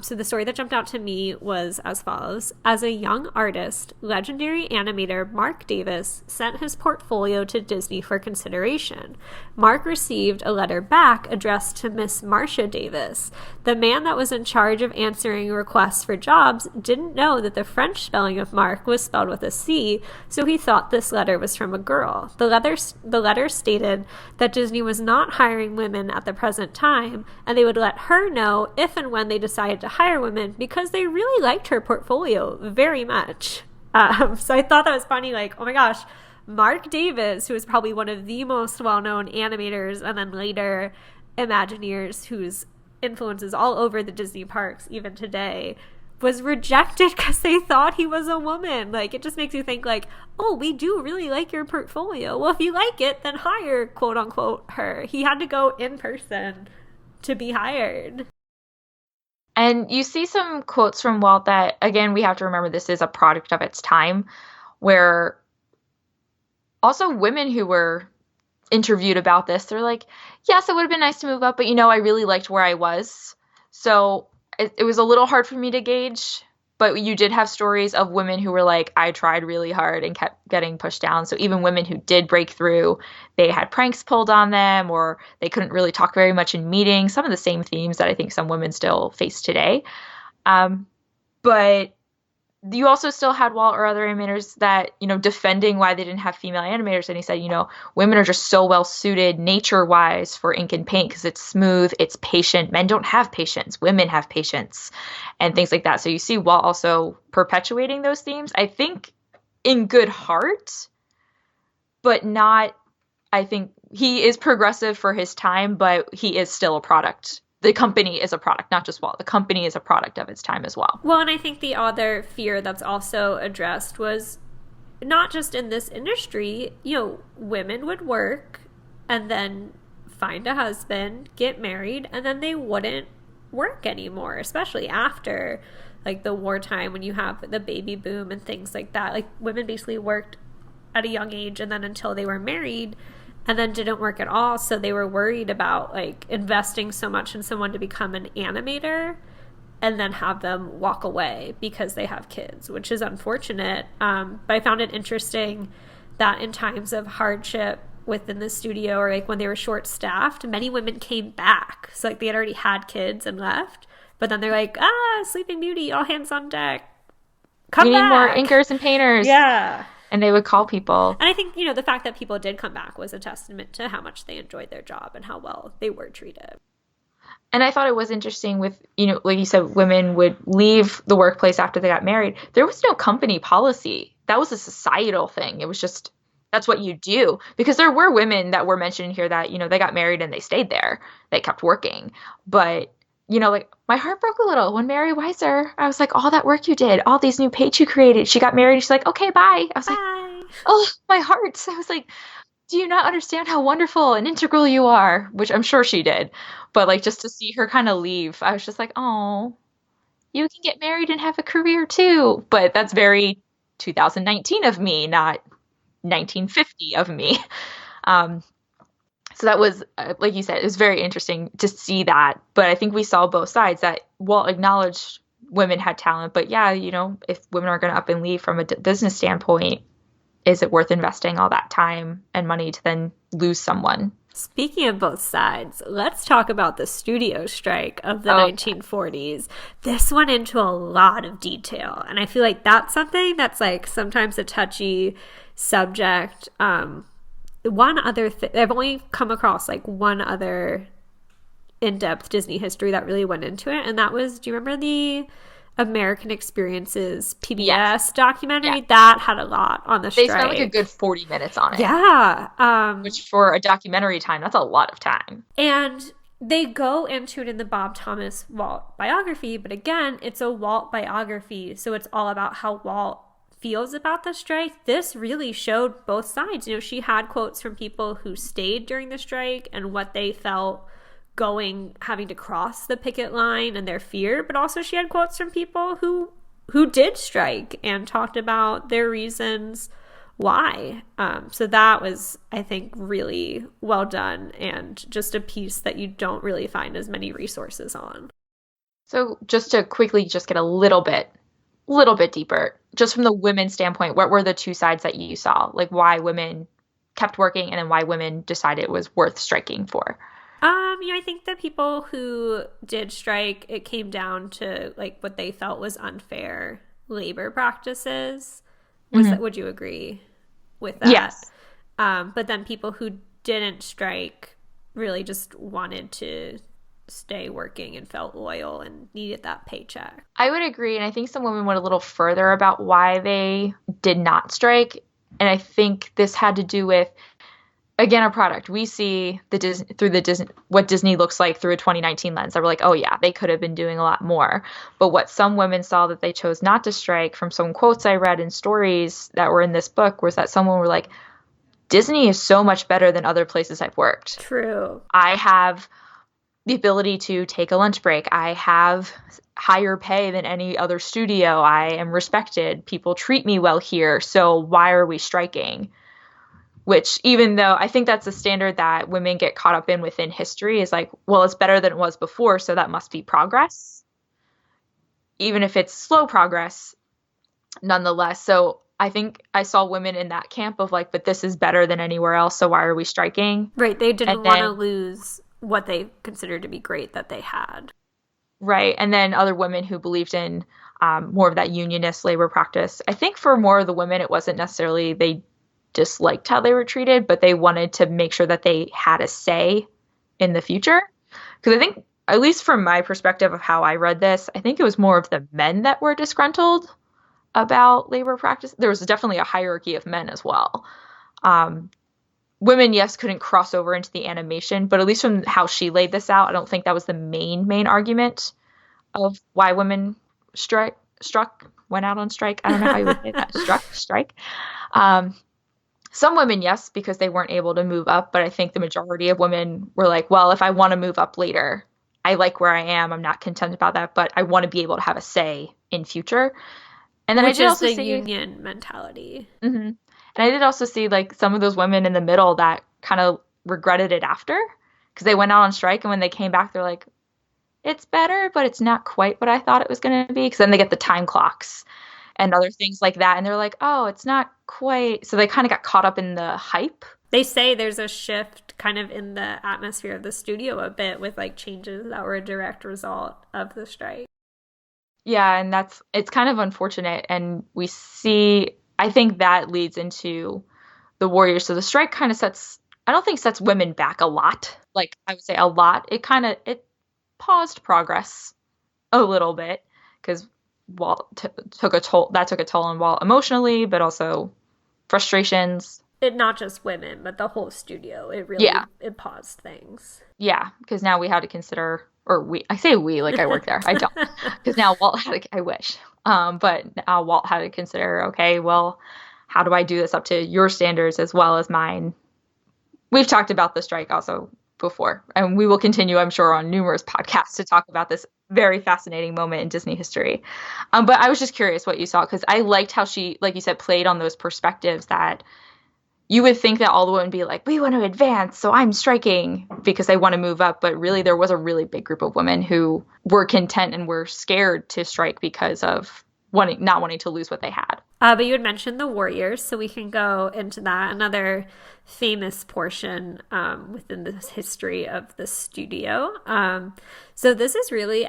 So the story that jumped out to me was as follows. As a young artist, legendary animator Mark Davis sent his portfolio to Disney for consideration. Mark received a letter back addressed to Miss Marcia Davis. The man that was in charge of answering requests for jobs didn't know that the French spelling of Mark was spelled with a C, so he thought this letter was from a girl. The letter stated that Disney was not hiring women at the present time, and they would let her know if and when they decided to hire women because they really liked her portfolio very much. So I thought that was funny, like, oh my gosh, Mark Davis, who is probably one of the most well-known animators and then later Imagineers whose influence is all over the Disney parks even today, was rejected because they thought he was a woman. Like, it just makes you think like, oh, we do really like your portfolio. Well, if you like it, then hire, quote unquote, her. He had to go in person to be hired. And you see some quotes from Walt that, again, we have to remember this is a product of its time, where Also, women who were interviewed about this, they're like, yes, it would have been nice to move up, but I really liked where I was. So it was a little hard for me to gauge, but you did have stories of women who were like, I tried really hard and kept getting pushed down. So even women who did break through, they had pranks pulled on them, or they couldn't really talk very much in meetings. Some of the same themes that I think some women still face today. But you also still had Walt or other animators that, defending why they didn't have female animators. And he said, women are just so well suited nature-wise for ink and paint because it's smooth, it's patient. Men don't have patience. Women have patience and things like that. So you see Walt also perpetuating those themes, I think, in good heart, but not, I think he is progressive for his time, but he is still a product. The company is a product, not just Walt. The company is a product of its time as well. Well, and I think the other fear that's also addressed was not just in this industry, women would work and then find a husband, get married, and then they wouldn't work anymore, especially after like the wartime when you have the baby boom and things like that. Like women basically worked at a young age and then until they were married, and then didn't work at all. So they were worried about like investing so much in someone to become an animator and then have them walk away because they have kids, which is unfortunate. But I found it interesting that in times of hardship within the studio, or like when they were short staffed, many women came back. So like they had already had kids and left, but then they're like, Sleeping Beauty, all hands on deck. Come we back. need more inkers and painters. Yeah. And they would call people. And I think, the fact that people did come back was a testament to how much they enjoyed their job and how well they were treated. And I thought it was interesting with, like you said, women would leave the workplace after they got married. There was no company policy. That was a societal thing. It was just, that's what you do. Because there were women that were mentioned here that, they got married and they stayed there. They kept working. But, like my heart broke a little when Mary Weiser, I was like, all that work you did, all these new pages you created. She got married. She's like, okay, bye. I was Bye. like, oh, my heart. I was like, do you not understand how wonderful and integral you are? Which I'm sure she did. But like just to see her kind of leave, I was just like, oh, you can get married and have a career too. But that's very 2019 of me, not 1950 of me. So that was, like you said, it was very interesting to see that. But I think we saw both sides, that Walt acknowledged women had talent. But yeah, if women are going to up and leave from a business standpoint, is it worth investing all that time and money to then lose someone? Speaking of both sides, let's talk about the studio strike of the 1940s. This went into a lot of detail. And I feel like that's something that's like sometimes a touchy subject. One other thing, I've only come across like one other in-depth Disney history that really went into it. And that was, do you remember the American Experiences PBS documentary? Yeah. That had a lot on the strike. They spent like a good 40 minutes on it. Yeah. Which for a documentary time, that's a lot of time. And they go into it in the Bob Thomas Walt biography. But again, it's a Walt biography. So it's all about how Walt feels about the strike. This really showed both sides. She had quotes from people who stayed during the strike and what they felt having to cross the picket line and their fear, but also she had quotes from people who did strike and talked about their reasons why. So that was, I think, really well done and just a piece that you don't really find as many resources on. So just to quickly just get a little bit deeper, just from the women's standpoint, what were the two sides that you saw? Like why women kept working and then why women decided it was worth striking for? I think the people who did strike, it came down to like what they felt was unfair labor practices. Would you agree with that? Yes. But then people who didn't strike really just wanted to stay working and felt loyal and needed that paycheck. I would agree. And I think some women went a little further about why they did not strike. And I think this had to do with, again, a product. We see what Disney looks like through a 2019 lens. That we're like, oh yeah, they could have been doing a lot more. But what some women saw that they chose not to strike, from some quotes I read in stories that were in this book, was that someone were like, Disney is so much better than other places I've worked. True. I have the ability to take a lunch break. I have higher pay than any other studio. I am respected. People treat me well here. So why are we striking? which even though I think that's a standard that women get caught up in within history is like, well, it's better than it was before, so that must be progress, even if it's slow progress nonetheless. So I think I saw women in that camp of like, but this is better than anywhere else, so why are we striking? Right. They didn't And want to then, lose what they considered to be great that they had. right. And then other women who believed in more of that unionist labor practice. I think for more of the women, it wasn't necessarily they disliked how they were treated, but they wanted to make sure that they had a say in the future. Because I think, at least from my perspective of how I read this, I think it was more of the men that were disgruntled about labor practice. There was definitely a hierarchy of men as well. Women, yes, couldn't cross over into the animation, but at least from how she laid this out, I don't think that was the main argument of why women went out on strike. I don't know how you would say that. Strike. Some women, yes, because they weren't able to move up, but I think the majority of women were like, well, if I want to move up later, I like where I am. I'm not content about that, but I want to be able to have a say in future. And then Which I did is also the see union mentality. And I did also see like some of those women in the middle that kind of regretted it after because they went out on strike, and when they came back, they're like, it's better, but it's not quite what I thought it was going to be. Because then they get the time clocks and other things like that, and they're like, oh, it's not quite. So they kind of got caught up in the hype. They say there's a shift kind of in the atmosphere of the studio a bit with like changes that were a direct result of the strike. Yeah, and it's kind of unfortunate. And we see, I think that leads into the Warriors. So the strike kind of I don't think sets women back a lot. Like I would say a lot. It paused progress a little bit because Walt took a toll on Walt emotionally, but also frustrations. It not just women, but the whole studio. It really it paused things. Yeah, because now we had to consider, or I say we like I work there. I don't, because now Walt I wish. But now Walt had to consider, okay, well, how do I do this up to your standards as well as mine? We've talked about the strike also before, and we will continue, I'm sure, on numerous podcasts to talk about this very fascinating moment in Disney history. But I was just curious what you saw, because I liked how she, like you said, played on those perspectives that you would think that all the women would be like, we want to advance, so I'm striking because they want to move up. But really, there was a really big group of women who were content and were scared to strike because of not wanting to lose what they had. But you had mentioned the Warriors, so we can go into that. Another famous portion within the history of the studio. So this is really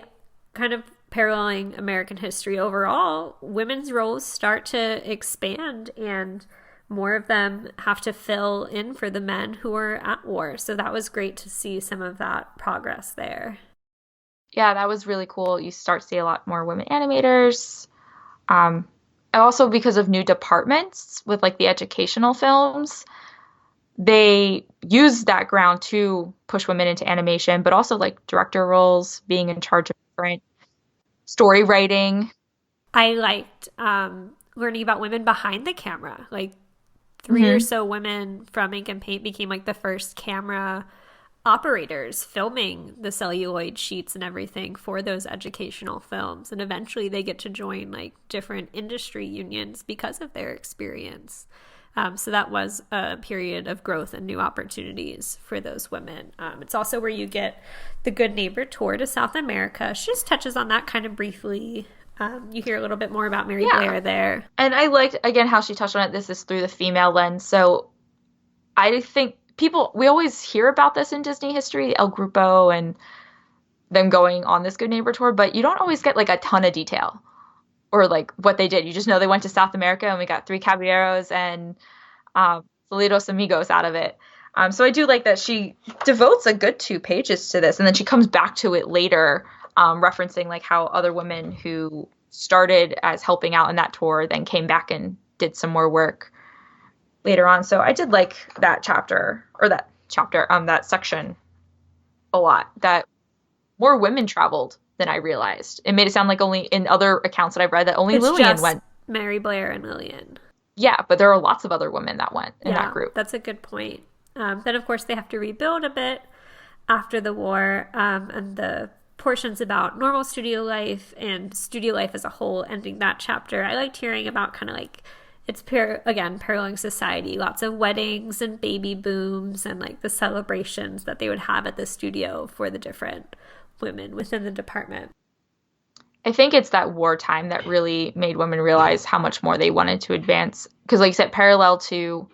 kind of paralleling American history overall. Women's roles start to expand, and more of them have to fill in for the men who are at war. So that was great to see some of that progress there. Yeah, that was really cool. You start to see a lot more women animators. Also, because of new departments with like the educational films, they use that ground to push women into animation, but also like director roles, being in charge of different story writing. I liked learning about women behind the camera. Like 3 or so women from Ink and Paint became like the first camera operators filming the celluloid sheets and everything for those educational films. And eventually they get to join like different industry unions because of their experience. So that was a period of growth and new opportunities for those women. It's also where you get the Good Neighbor tour to South America. She just touches on that kind of briefly. You hear a little bit more about Mary Blair there. And I liked, again, how she touched on it. This is through the female lens. So I think we always hear about this in Disney history, El Grupo and them going on this Good Neighbor tour, but you don't always get like a ton of detail or like what they did. You just know they went to South America and we got 3 caballeros and Salidos Amigos out of it. So I do like that she devotes a good 2 pages to this, and then she comes back to it later, referencing like how other women who started as helping out in that tour then came back and did some more work later on. So I did like that that section a lot, that more women traveled than I realized. It made it sound like only in other accounts that I've read that only Lillian went. Mary Blair and Lillian. Yeah, but there are lots of other women that went in that group. That's a good point. Then, of course, they have to rebuild a bit after the war, and the portions about normal studio life and studio life as a whole, ending that chapter. I liked hearing about kind of like it's again paralleling society, lots of weddings and baby booms and like the celebrations that they would have at the studio for the different women within the department. I think it's that wartime that really made women realize how much more they wanted to advance. Because like you said, parallel to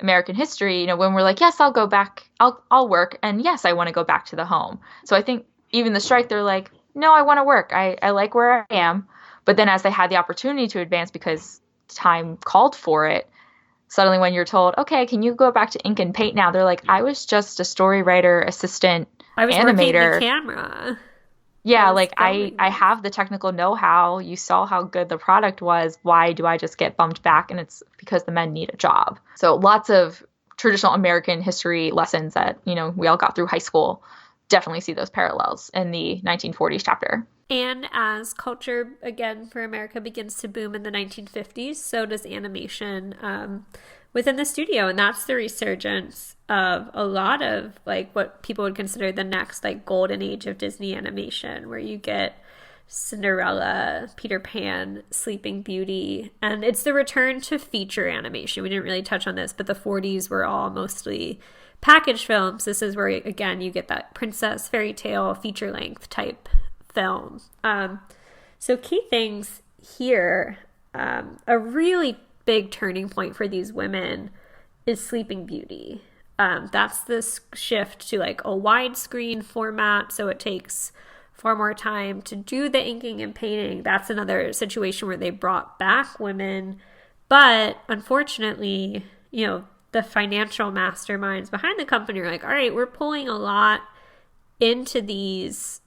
American history, when we're like, yes, I'll go back, I'll work, and yes, I want to go back to the home. So I think even the strike, they're like, no, I want to work. I like where I am. But then as they had the opportunity to advance because time called for it, suddenly when you're told, okay, can you go back to ink and paint now? They're like, I was just a story writer, assistant, I was animator. Working the camera. Yeah, like I have the technical know-how. You saw how good the product was. Why do I just get bumped back? And it's because the men need a job. So lots of traditional American history lessons that, we all got through high school definitely see those parallels in the 1940s chapter. And as culture, again, for America begins to boom in the 1950s, so does animation within the studio. And that's the resurgence of a lot of like what people would consider the next like golden age of Disney animation, where you get Cinderella, Peter Pan, Sleeping Beauty, and it's the return to feature animation. We didn't really touch on this, but the 40s were all mostly package films. This is where, again, you get that princess fairy tale feature length type film. So key things here, a really big turning point for these women is Sleeping Beauty. That's this shift to like a widescreen format, so it takes far more time to do the inking and painting. That's another situation where they brought back women, but unfortunately, the financial masterminds behind the company are like, all right, we're pulling a lot into these,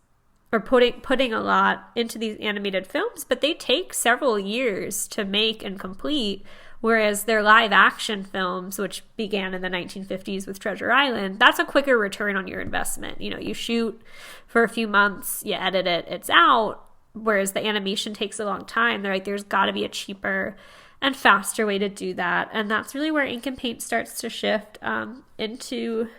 or putting a lot into these animated films, but they take several years to make and complete. Whereas their live action films, which began in the 1950s with Treasure Island, that's a quicker return on your investment. You shoot for a few months, you edit it, it's out. Whereas the animation takes a long time. They're like, there's got to be a cheaper and faster way to do that. And that's really where ink and paint starts to shift into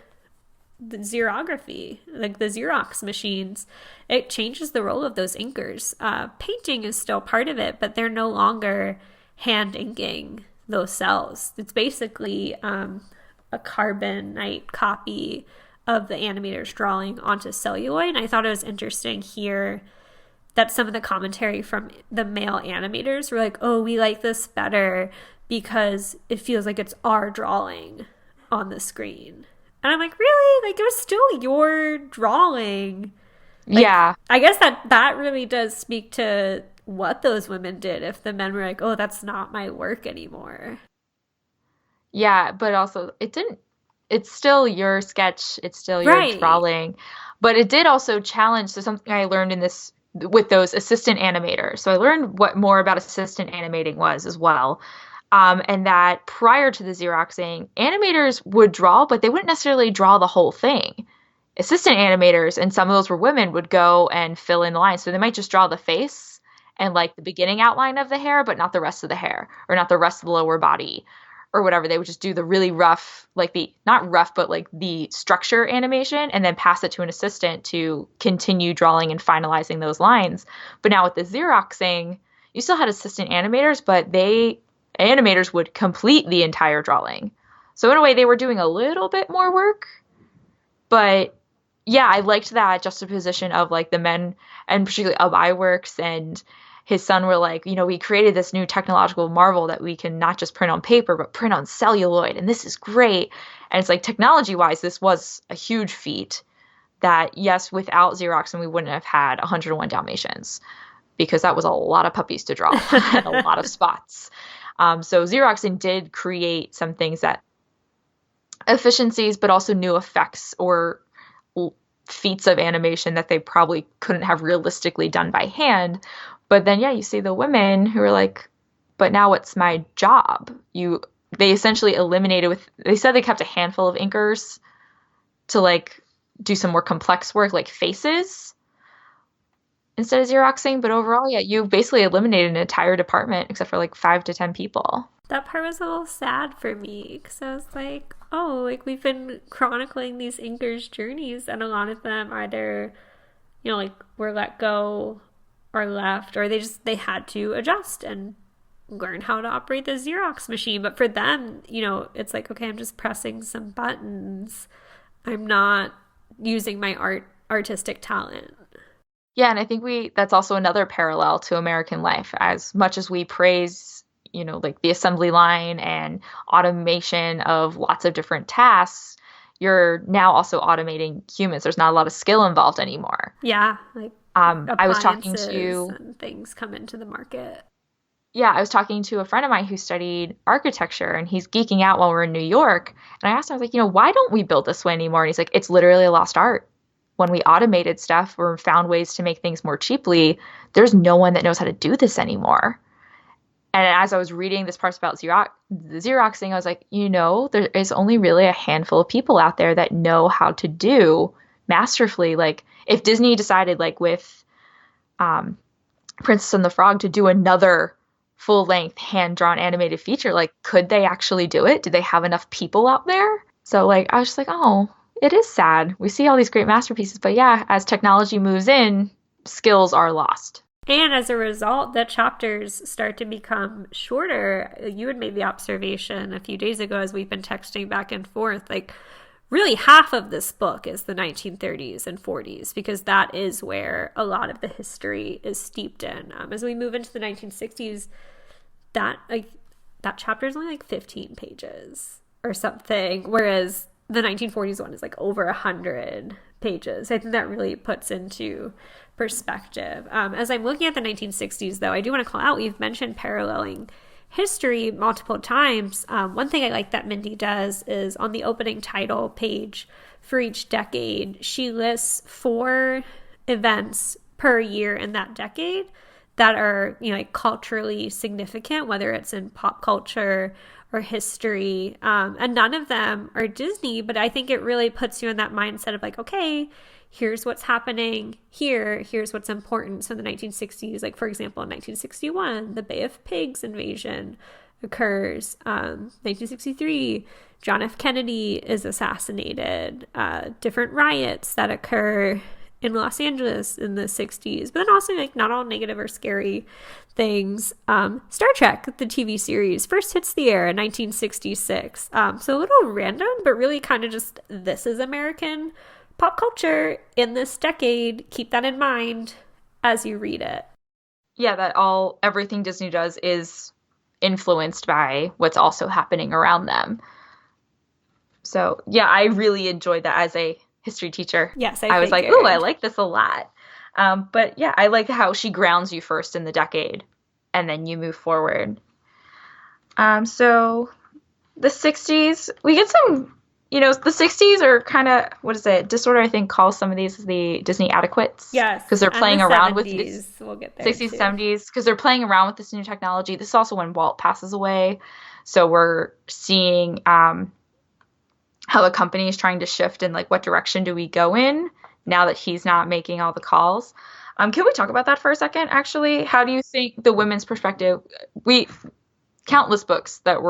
the xerography, like the Xerox machines. It changes the role of those inkers. Painting is still part of it, but they're no longer hand inking those cells. It's basically a carbonite copy of the animator's drawing onto celluloid. And I thought it was interesting here that some of the commentary from the male animators were like, oh, we like this better because it feels like it's our drawing on the screen. And I'm like, really? Like, it was still your drawing. Like, yeah. I guess that really does speak to what those women did if the men were like, oh, that's not my work anymore. Yeah, but also it's still your sketch, it's still your drawing. But it did also challenge, so something I learned in this with those assistant animators. So I learned what more about assistant animating was as well. And that prior to the Xeroxing, animators would draw, but they wouldn't necessarily draw the whole thing. Assistant animators, and some of those were women, would go and fill in the lines. So they might just draw the face and like the beginning outline of the hair, but not the rest of the hair, or not the rest of the lower body, or whatever. They would just do the really rough, like the, not rough, but like the structure animation, and then pass it to an assistant to continue drawing and finalizing those lines. But now with the Xeroxing, you still had assistant animators, but animators would complete the entire drawing. So in a way, they were doing a little bit more work. But yeah, I liked that juxtaposition of like the men, and particularly of iWorks and his son, were like, we created this new technological marvel that we can not just print on paper, but print on celluloid. And this is great. And it's like, technology wise, this was a huge feat that, yes, without Xeroxing, we wouldn't have had 101 Dalmatians, because that was a lot of puppies to draw and a lot of spots. So Xeroxing did create some things that efficiencies, but also new effects or feats of animation that they probably couldn't have realistically done by hand. But then, yeah, you see the women who are like, but now what's my job? They essentially eliminated they said they kept a handful of inkers to like do some more complex work like faces instead of Xeroxing. But overall, yeah, you basically eliminated an entire department except for like 5 to 10 people. That part was a little sad for me, because I was like, oh, like we've been chronicling these inkers' journeys, and a lot of them either, like were let go or left, or they had to adjust and learn how to operate the Xerox machine. But for them, it's like, okay, I'm just pressing some buttons. I'm not using my artistic talent. Yeah, and I think that's also another parallel to American life. As much as we praise, like the assembly line and automation of lots of different tasks, you're now also automating humans. There's not a lot of skill involved anymore. Yeah, like I was talking to and things come into the market. Yeah, I was talking to a friend of mine who studied architecture, and he's geeking out while we're in New York. And I asked him, I was like, why don't we build this way anymore? And he's like, it's literally a lost art. When we automated stuff or found ways to make things more cheaply, there's no one that knows how to do this anymore. And as I was reading this part about the Xerox thing, I was like, there is only really a handful of people out there that know how to do masterfully. Like if Disney decided, like with Princess and the Frog, to do another full-length hand-drawn animated feature, like could they actually do it? Do they have enough people out there? So like I was just like, oh, it is sad. We see all these great masterpieces, but yeah, as technology moves in, skills are lost. And as a result, the chapters start to become shorter. You had made the observation a few days ago as we've been texting back and forth, like really half of this book is the 1930s and 40s, because that is where a lot of the history is steeped in. As we move into the 1960s, that chapter is only like 15 pages or something, whereas the 1940s one is like over 100 pages. I think that really puts into perspective. As I'm looking at the 1960s, though, I do want to call out, we've mentioned paralleling history multiple times. One thing I like that Mindy does is on the opening title page for each decade, she lists 4 events per year in that decade that are, like culturally significant, whether it's in pop culture or history. And none of them are Disney, but I think it really puts you in that mindset of like, okay, here's what's happening here. Here's what's important. So in the 1960s, like for example, in 1961, the Bay of Pigs invasion occurs. 1963, John F. Kennedy is assassinated. Different riots that occur in Los Angeles in the 60s, but then also like not all negative or scary things. Star Trek, the TV series, first hits the air in 1966. So a little random, but really kind of just, this is American pop culture in this decade. Keep that in mind as you read it. Yeah, that everything Disney does is influenced by what's also happening around them. So yeah, I really enjoyed that as a history teacher. Yes, I was like, ooh, I like this a lot. But yeah, I like how she grounds you first in the decade and then you move forward. So the 60s, we get some, the 60s are kind of, what is it? Disorder, I think, calls some of these the Disney adequates. Yes. Because they're playing around 70s, with this. We'll get there 60s, too. 70s, because they're playing around with this new technology. This is also when Walt passes away. So we're seeing how the company is trying to shift and like what direction do we go in now that he's not making all the calls. Can we talk about that for a second, actually? How do you think the women's perspective, countless books that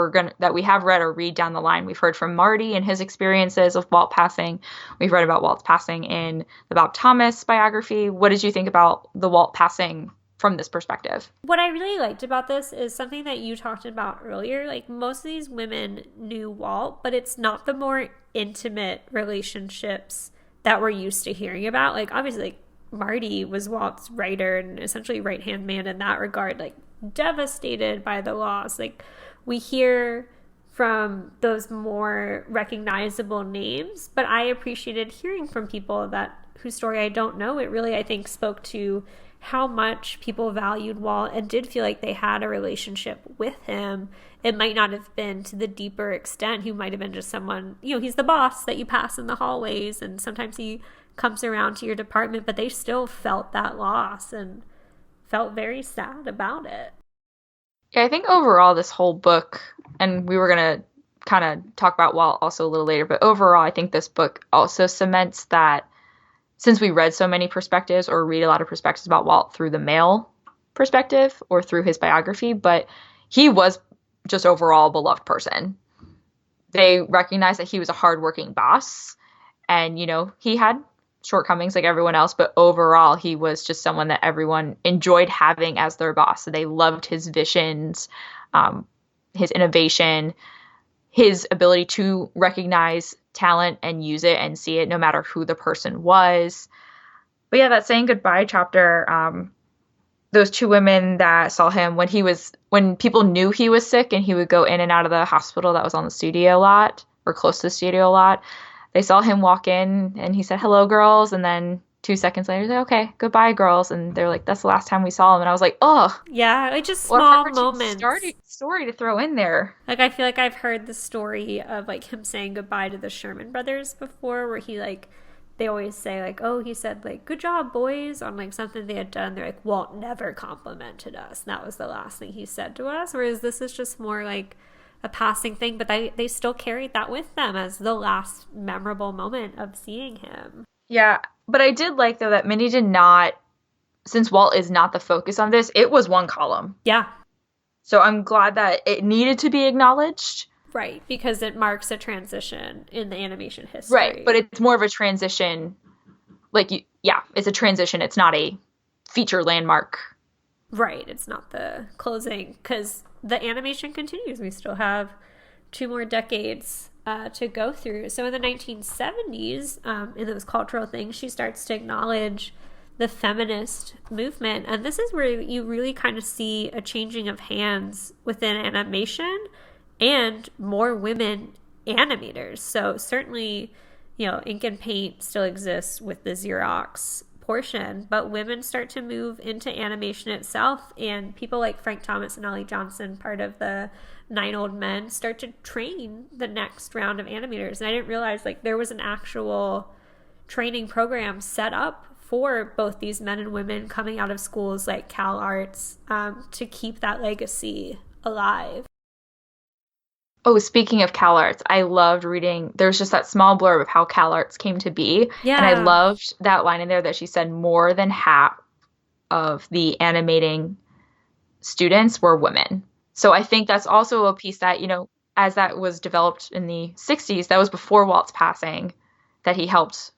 we have read or read down the line, we've heard from Marty and his experiences of Walt passing. We've read about Walt's passing in the Bob Thomas biography. What did you think about the Walt passing from this perspective? What I really liked about this is something that you talked about earlier. Like, most of these women knew Walt, but it's not the more intimate relationships that we're used to hearing about. Like, obviously, like, Marty was Walt's writer and essentially right-hand man in that regard, like devastated by the loss. Like, we hear from those more recognizable names, but I appreciated hearing from people whose story I don't know. It really, I think, spoke to how much people valued Walt and did feel like they had a relationship with him. It might not have been to the deeper extent. He might have been just someone, he's the boss that you pass in the hallways, and sometimes he comes around to your department, but they still felt that loss and felt very sad about it. Yeah, I think overall this whole book, and we were going to kind of talk about Walt also a little later, but overall I think this book also cements that since we read so many perspectives or read a lot of perspectives about Walt through the male perspective or through his biography, but he was just overall a beloved person. They recognized that he was a hardworking boss and, he had shortcomings like everyone else, but overall he was just someone that everyone enjoyed having as their boss. So they loved his visions, his innovation, his ability to recognize talent and use it and see it no matter who the person was. But yeah, that saying goodbye chapter, those two women that saw him when people knew he was sick and he would go in and out of the hospital that was on the studio lot or close to the studio lot, they saw him walk in and he said, "Hello, girls." And then 2 seconds later, they're like, "Okay, goodbye, girls." And they're like, "That's the last time we saw him." And I was like, oh. Yeah, like just small moments. Story to throw in there. Like, I feel like I've heard the story of, like, him saying goodbye to the Sherman Brothers before, where he, like, they always say, like, oh, he said, like, "Good job, boys," on, like, something they had done. They're like, "Walt never complimented us." And that was the last thing he said to us. Whereas this is just more, like, a passing thing. But they still carried that with them as the last memorable moment of seeing him. Yeah, but I did like, though, that Mindy did not, since Walt is not the focus on this, it was one column. Yeah. So I'm glad that it needed to be acknowledged. Right, because it marks a transition in the animation history. Right, but it's more of a transition. Like, it's a transition. It's not a feature landmark. Right, it's not the closing, because the animation continues. We still have 2 more decades to go through. So in the 1970s, in those cultural things, she starts to acknowledge the feminist movement. And this is where you really kind of see a changing of hands within animation and more women animators. So certainly, ink and paint still exists with the Xerox portion, but women start to move into animation itself, and people like Frank Thomas and Ollie Johnson, part of the 9 Old Men, start to train the next round of animators. And I didn't realize, like, there was an actual training program set up for both these men and women coming out of schools like Cal Arts to keep that legacy alive. Oh, speaking of Cal Arts, I loved reading, there's just that small blurb of how Cal Arts came to be. Yeah. And I loved that line in there that she said more than half of the animating students were women. So I think that's also a piece that, as that was developed in the 60s, that was before Walt's passing, that he helped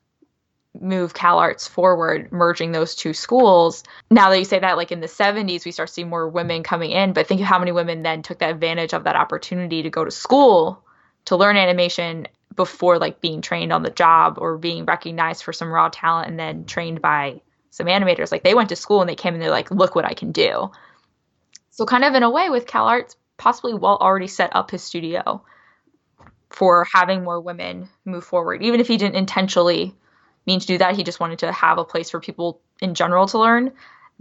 move Cal Arts forward, merging those two schools. Now that you say that, like in the 70s, we start seeing more women coming in, but think of how many women then took that advantage of that opportunity to go to school to learn animation before, like, being trained on the job or being recognized for some raw talent and then trained by some animators. Like, they went to school and they came and they're like, "Look what I can do." So kind of in a way with Cal Arts, possibly Walt already set up his studio for having more women move forward. Even if he didn't intentionally mean to do that, he just wanted to have a place for people in general to learn.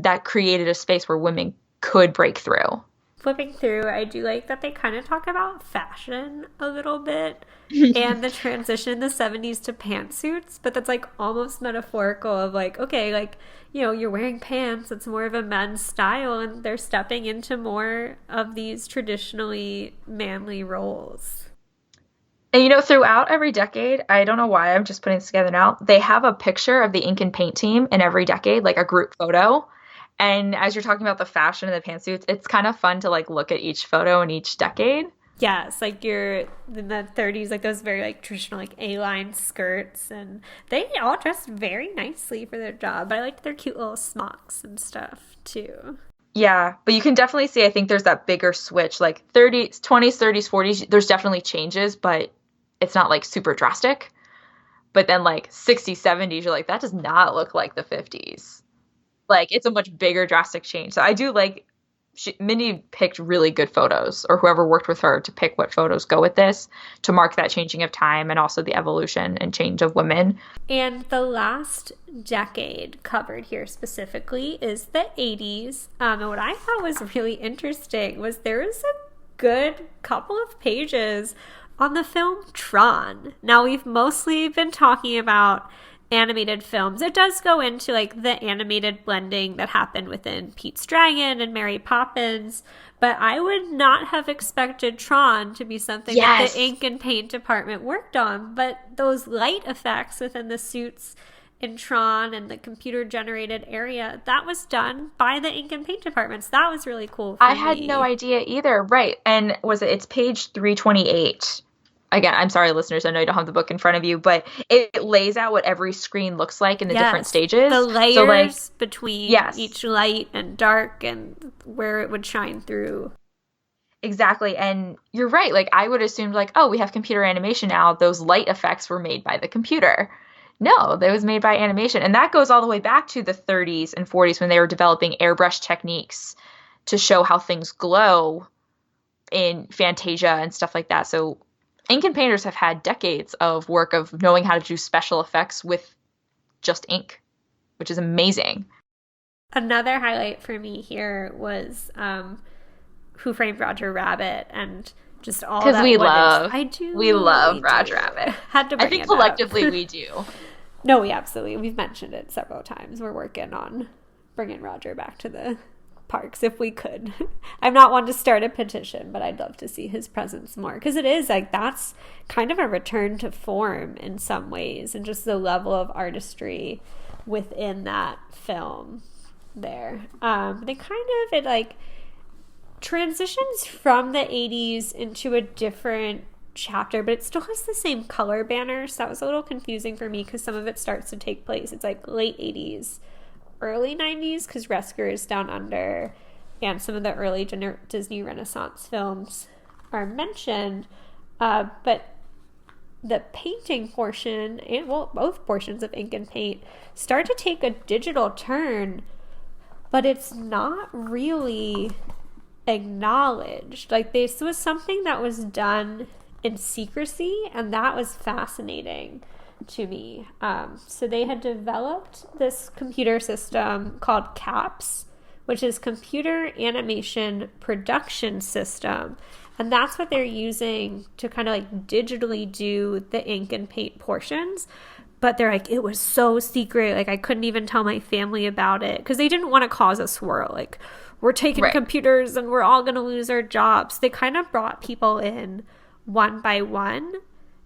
That created a space where women could break through. Flipping through, I do like that they kind of talk about fashion a little bit and the transition in the 70s to pantsuits, but that's, like, almost metaphorical of, like, okay, like, you're wearing pants, it's more of a men's style, and they're stepping into more of these traditionally manly roles. And, throughout every decade, I don't know why I'm just putting this together now, they have a picture of the ink and paint team in every decade, like a group photo. And as you're talking about the fashion and the pantsuits, it's kind of fun to, like, look at each photo in each decade. Yes, like you're in the 30s, like those very, like, traditional, like, A-line skirts, and they all dressed very nicely for their job. But I liked their cute little smocks and stuff too. Yeah, but you can definitely see, I think there's that bigger switch, like 30s, 20s, 30s, 40s, there's definitely changes, but it's not, like, super drastic. But then, like, 60s, 70s, you're like, that does not look like the 50s. Like, it's a much bigger drastic change. So I do like, Mindy picked really good photos, or whoever worked with her to pick what photos go with this to mark that changing of time and also the evolution and change of women. And the last decade covered here specifically is the 80s. And what I thought was really interesting was there was a good couple of pages on the film Tron. Now, we've mostly been talking about animated films. It does go into, like, the animated blending that happened within Pete's Dragon and Mary Poppins, but I would not have expected Tron to be something that the ink and paint department worked on. But those light effects within the suits in Tron and the computer generated area, that was done by the ink and paint departments. That was really cool for me. I had no idea either. Right. And it's page 328 again, I'm sorry, listeners, I know you don't have the book in front of you, but it lays out what every screen looks like in the different stages. The layers so, like, between yes. each light and dark and where it would shine through. Exactly. And you're right. Like, I would assume, like, oh, we have computer animation now. Those light effects were made by the computer. No, that was made by animation. And that goes all the way back to the 30s and 40s when they were developing airbrush techniques to show how things glow in Fantasia and stuff like that. So ink and painters have had decades of work of knowing how to do special effects with just ink, which is amazing. Another highlight for me here was Who Framed Roger Rabbit and just all that. Because we love Roger Rabbit. Had to bring I think it collectively up. we do. No, we absolutely. We've mentioned it several times. We're working on bringing Roger back to the parks if we could. I'm not one to start a petition, but I'd love to see his presence more, because it is like that's kind of a return to form in some ways, and just the level of artistry within that film there. It like transitions from the 80s into a different chapter, but it still has the same color banner, so that was a little confusing for me because some of it starts to take place, it's like late 80s, early 90s, because Rescuers Down Under and some of the early Disney Renaissance films are mentioned, but the painting portion and both portions of Ink and Paint start to take a digital turn, but it's not really acknowledged. Like, this was something that was done in secrecy, and that was fascinating to me. So they had developed this computer system called CAPS, which is Computer Animation Production System, and that's what they're using to kind of like digitally do the ink and paint portions. But they're like, it was so secret, like I couldn't even tell my family about it, because they didn't want to cause a swirl, like we're taking computers and we're all going to lose our jobs. They kind of brought people in one by one.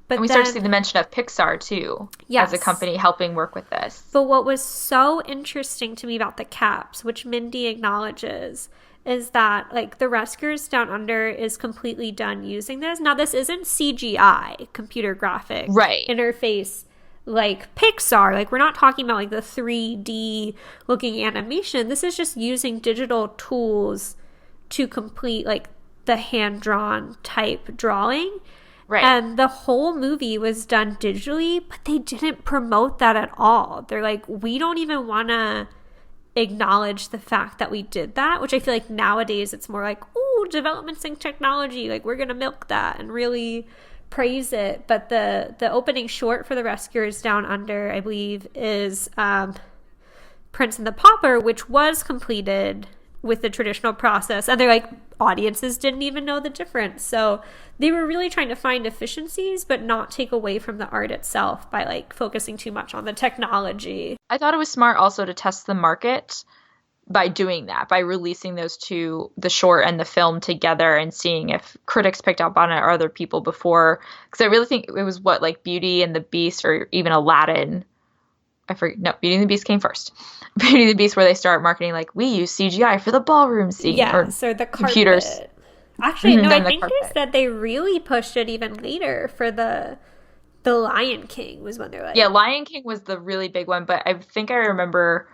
But and we start to see the mention of Pixar too, as a company helping work with this. But what was so interesting to me about the CAPS, which Mindy acknowledges, is that like the Rescuers Down Under is completely done using this. Now, this isn't CGI, computer graphic interface, like Pixar. Like, we're not talking about like the 3D looking animation. This is just using digital tools to complete like the hand-drawn type drawing. Right. And the whole movie was done digitally, but they didn't promote that at all. They're like, we don't even want to acknowledge the fact that we did that, which I feel like nowadays it's more like, ooh, developments in technology, like we're going to milk that and really praise it. But the opening short for the Rescuers Down Under, I believe, is Prince and the Pauper, which was completed with the traditional process, and they're like, audiences didn't even know the difference. So they were really trying to find efficiencies but not take away from the art itself by like focusing too much on the technology. I thought it was smart also to test the market by doing that, by releasing those two, the short and the film, together and seeing if critics picked up on it or other people before. Because I really think it was like Beauty and the Beast, or even Aladdin. I forget. No, Beauty and the Beast came first. Beauty and the Beast, where they start marketing like, we use CGI for the ballroom scene. Yes, or the computers. Carpet. Actually, no, I think they said they really pushed it even later for the Lion King was when they're like... Yeah, Lion King was the really big one, but I think I remember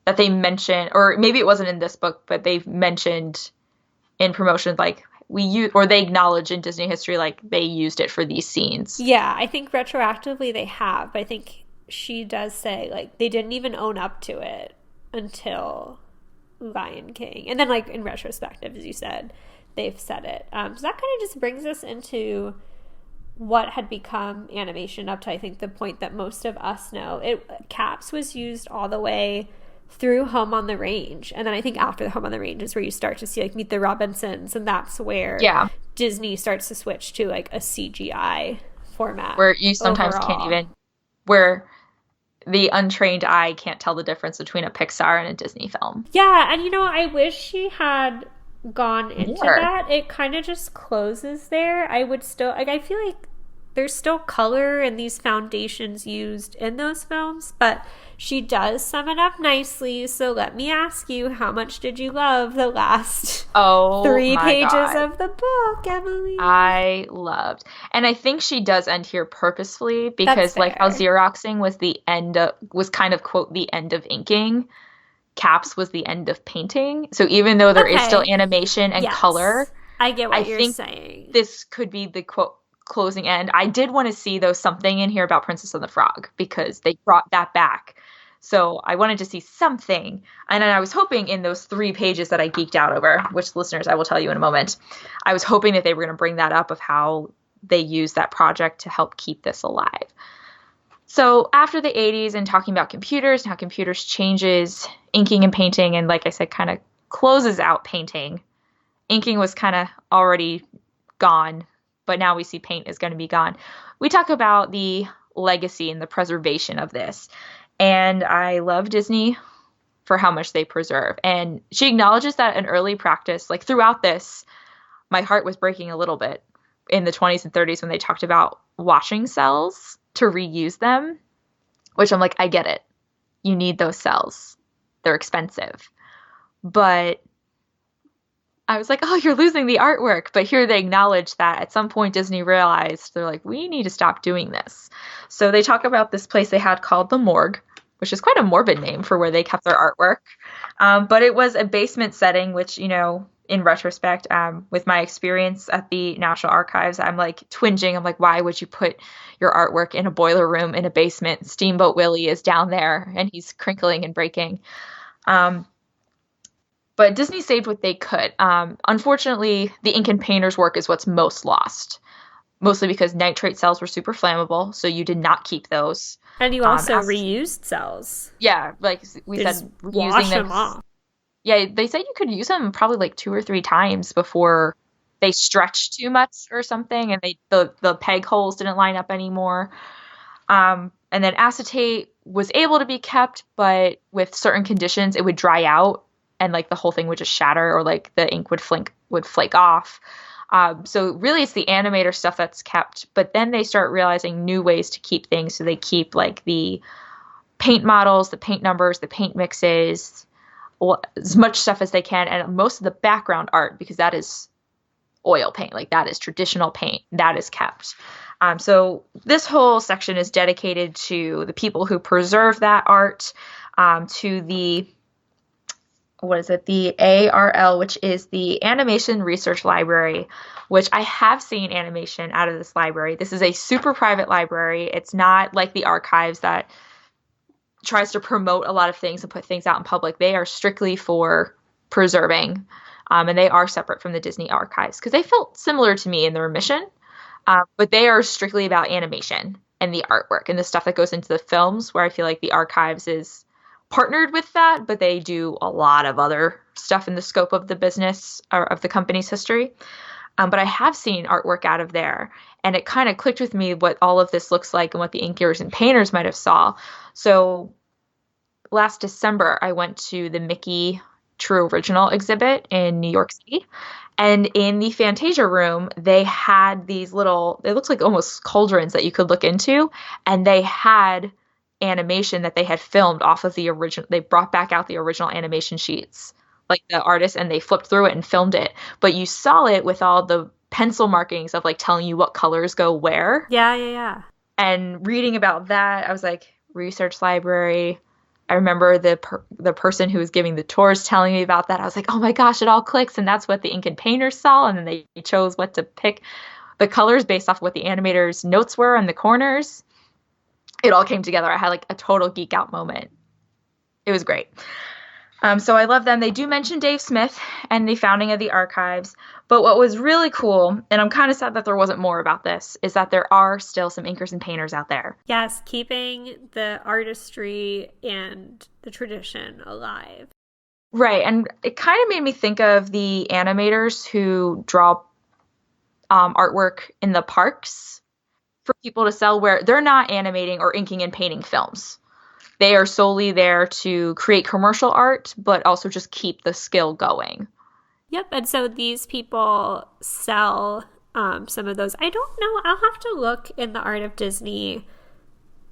that they mentioned, or maybe it wasn't in this book, but they mentioned in promotions like, they acknowledge in Disney history like they used it for these scenes. Yeah, I think retroactively they have, but I think she does say like they didn't even own up to it until Lion King, and then like in retrospective, as you said, they've said it. So that kind of just brings us into what had become animation up to, I think, the point that most of us know. CAPS was used all the way through Home on the Range, and then I think after the Home on the Range is where you start to see like Meet the Robinsons, and that's where Disney starts to switch to like a CGI format, where you sometimes can't even, where the untrained eye can't tell the difference between a Pixar and a Disney film. Yeah, and I wish she had gone into that. It kind of just closes there. I would still, like, I feel like there's still color in these foundations used in those films, but she does sum it up nicely. So let me ask you, how much did you love the last 3 pages of the book, Emily? I loved. And I think she does end here purposefully because like how Xeroxing was kind of, quote, the end of inking, caps was the end of painting. So even though there is still animation and color, I get what you're saying. This could be the, quote, closing end. I did want to see, though, something in here about Princess and the Frog because they brought that back. So I wanted to see something. And then I was hoping in those 3 pages that I geeked out over, which listeners, I will tell you in a moment, I was hoping that they were going to bring that up of how they used that project to help keep this alive. So after the 80s and talking about computers and how computers changes inking and painting, and like I said, kind of closes out painting. Inking was kind of already gone, but now we see paint is going to be gone. We talk about the legacy and the preservation of this. And I love Disney for how much they preserve. And she acknowledges that an early practice, like throughout this, my heart was breaking a little bit in the 20s and 30s when they talked about washing cells to reuse them, which I'm like, I get it. You need those cells. They're expensive. But I was like, oh, you're losing the artwork. But here they acknowledge that at some point Disney realized, they're like, we need to stop doing this. So they talk about this place they had called the Morgue, which is quite a morbid name for where they kept their artwork. But it was a basement setting, which, you know, in retrospect, with my experience at the National Archives, I'm like twinging. I'm like, why would you put your artwork in a boiler room in a basement? Steamboat Willie is down there and he's crinkling and breaking. But Disney saved what they could. Unfortunately, the ink and painter's work is what's most lost, mostly because nitrate cells were super flammable, so you did not keep those. And you also reused cells. Yeah, like we said, wash them off. Yeah, they said you could use them probably like 2 or 3 times before they stretched too much or something, and the peg holes didn't line up anymore. And then acetate was able to be kept, but with certain conditions, it would dry out. And like the whole thing would just shatter, or like the ink would flake off. So really it's the animator stuff that's kept, but then they start realizing new ways to keep things. So they keep like the paint models, the paint numbers, the paint mixes, as much stuff as they can. And most of the background art, because that is oil paint, like that is traditional paint, that is kept. So this whole section is dedicated to the people who preserve that art, to the the ARL, which is the Animation Research Library, which I have seen animation out of this library. This is a super private library. It's not like the archives that tries to promote a lot of things and put things out in public. They are strictly for preserving, and they are separate from the Disney archives because they felt similar to me in their mission, but they are strictly about animation and the artwork and the stuff that goes into the films, where I feel like the archives is partnered with that, but they do a lot of other stuff in the scope of the business or of the company's history. But I have seen artwork out of there, and it kind of clicked with me what all of this looks like and what the inkers and painters might have saw. So last December, I went to the Mickey True Original exhibit in New York City. And in the Fantasia room, they had these little, it looks like almost cauldrons that you could look into. And they had animation that they had filmed off of the original. They brought back out the original animation sheets, like the artist, and they flipped through it and filmed it. But you saw it with all the pencil markings of like telling you what colors go where. Yeah. And reading about that, I was like, research library. I remember the person who was giving the tours telling me about that. I was like, oh my gosh, it all clicks. And that's what the ink and painters saw. And then they chose what to pick the colors based off what the animators' notes were in the corners. It all came together. I had like a total geek out moment. It was great. So I love them. They do mention Dave Smith and the founding of the archives. But what was really cool, and I'm kind of sad that there wasn't more about this, is that there are still some inkers and painters out there. Yes, keeping the artistry and the tradition alive. Right. And it kind of made me think of the animators who draw artwork in the parks for people to sell, where they're not animating or inking and painting films. They are solely there to create commercial art, but also just keep the skill going. Yep. And so these people sell some of those. I don't know. I'll have to look in the Art of Disney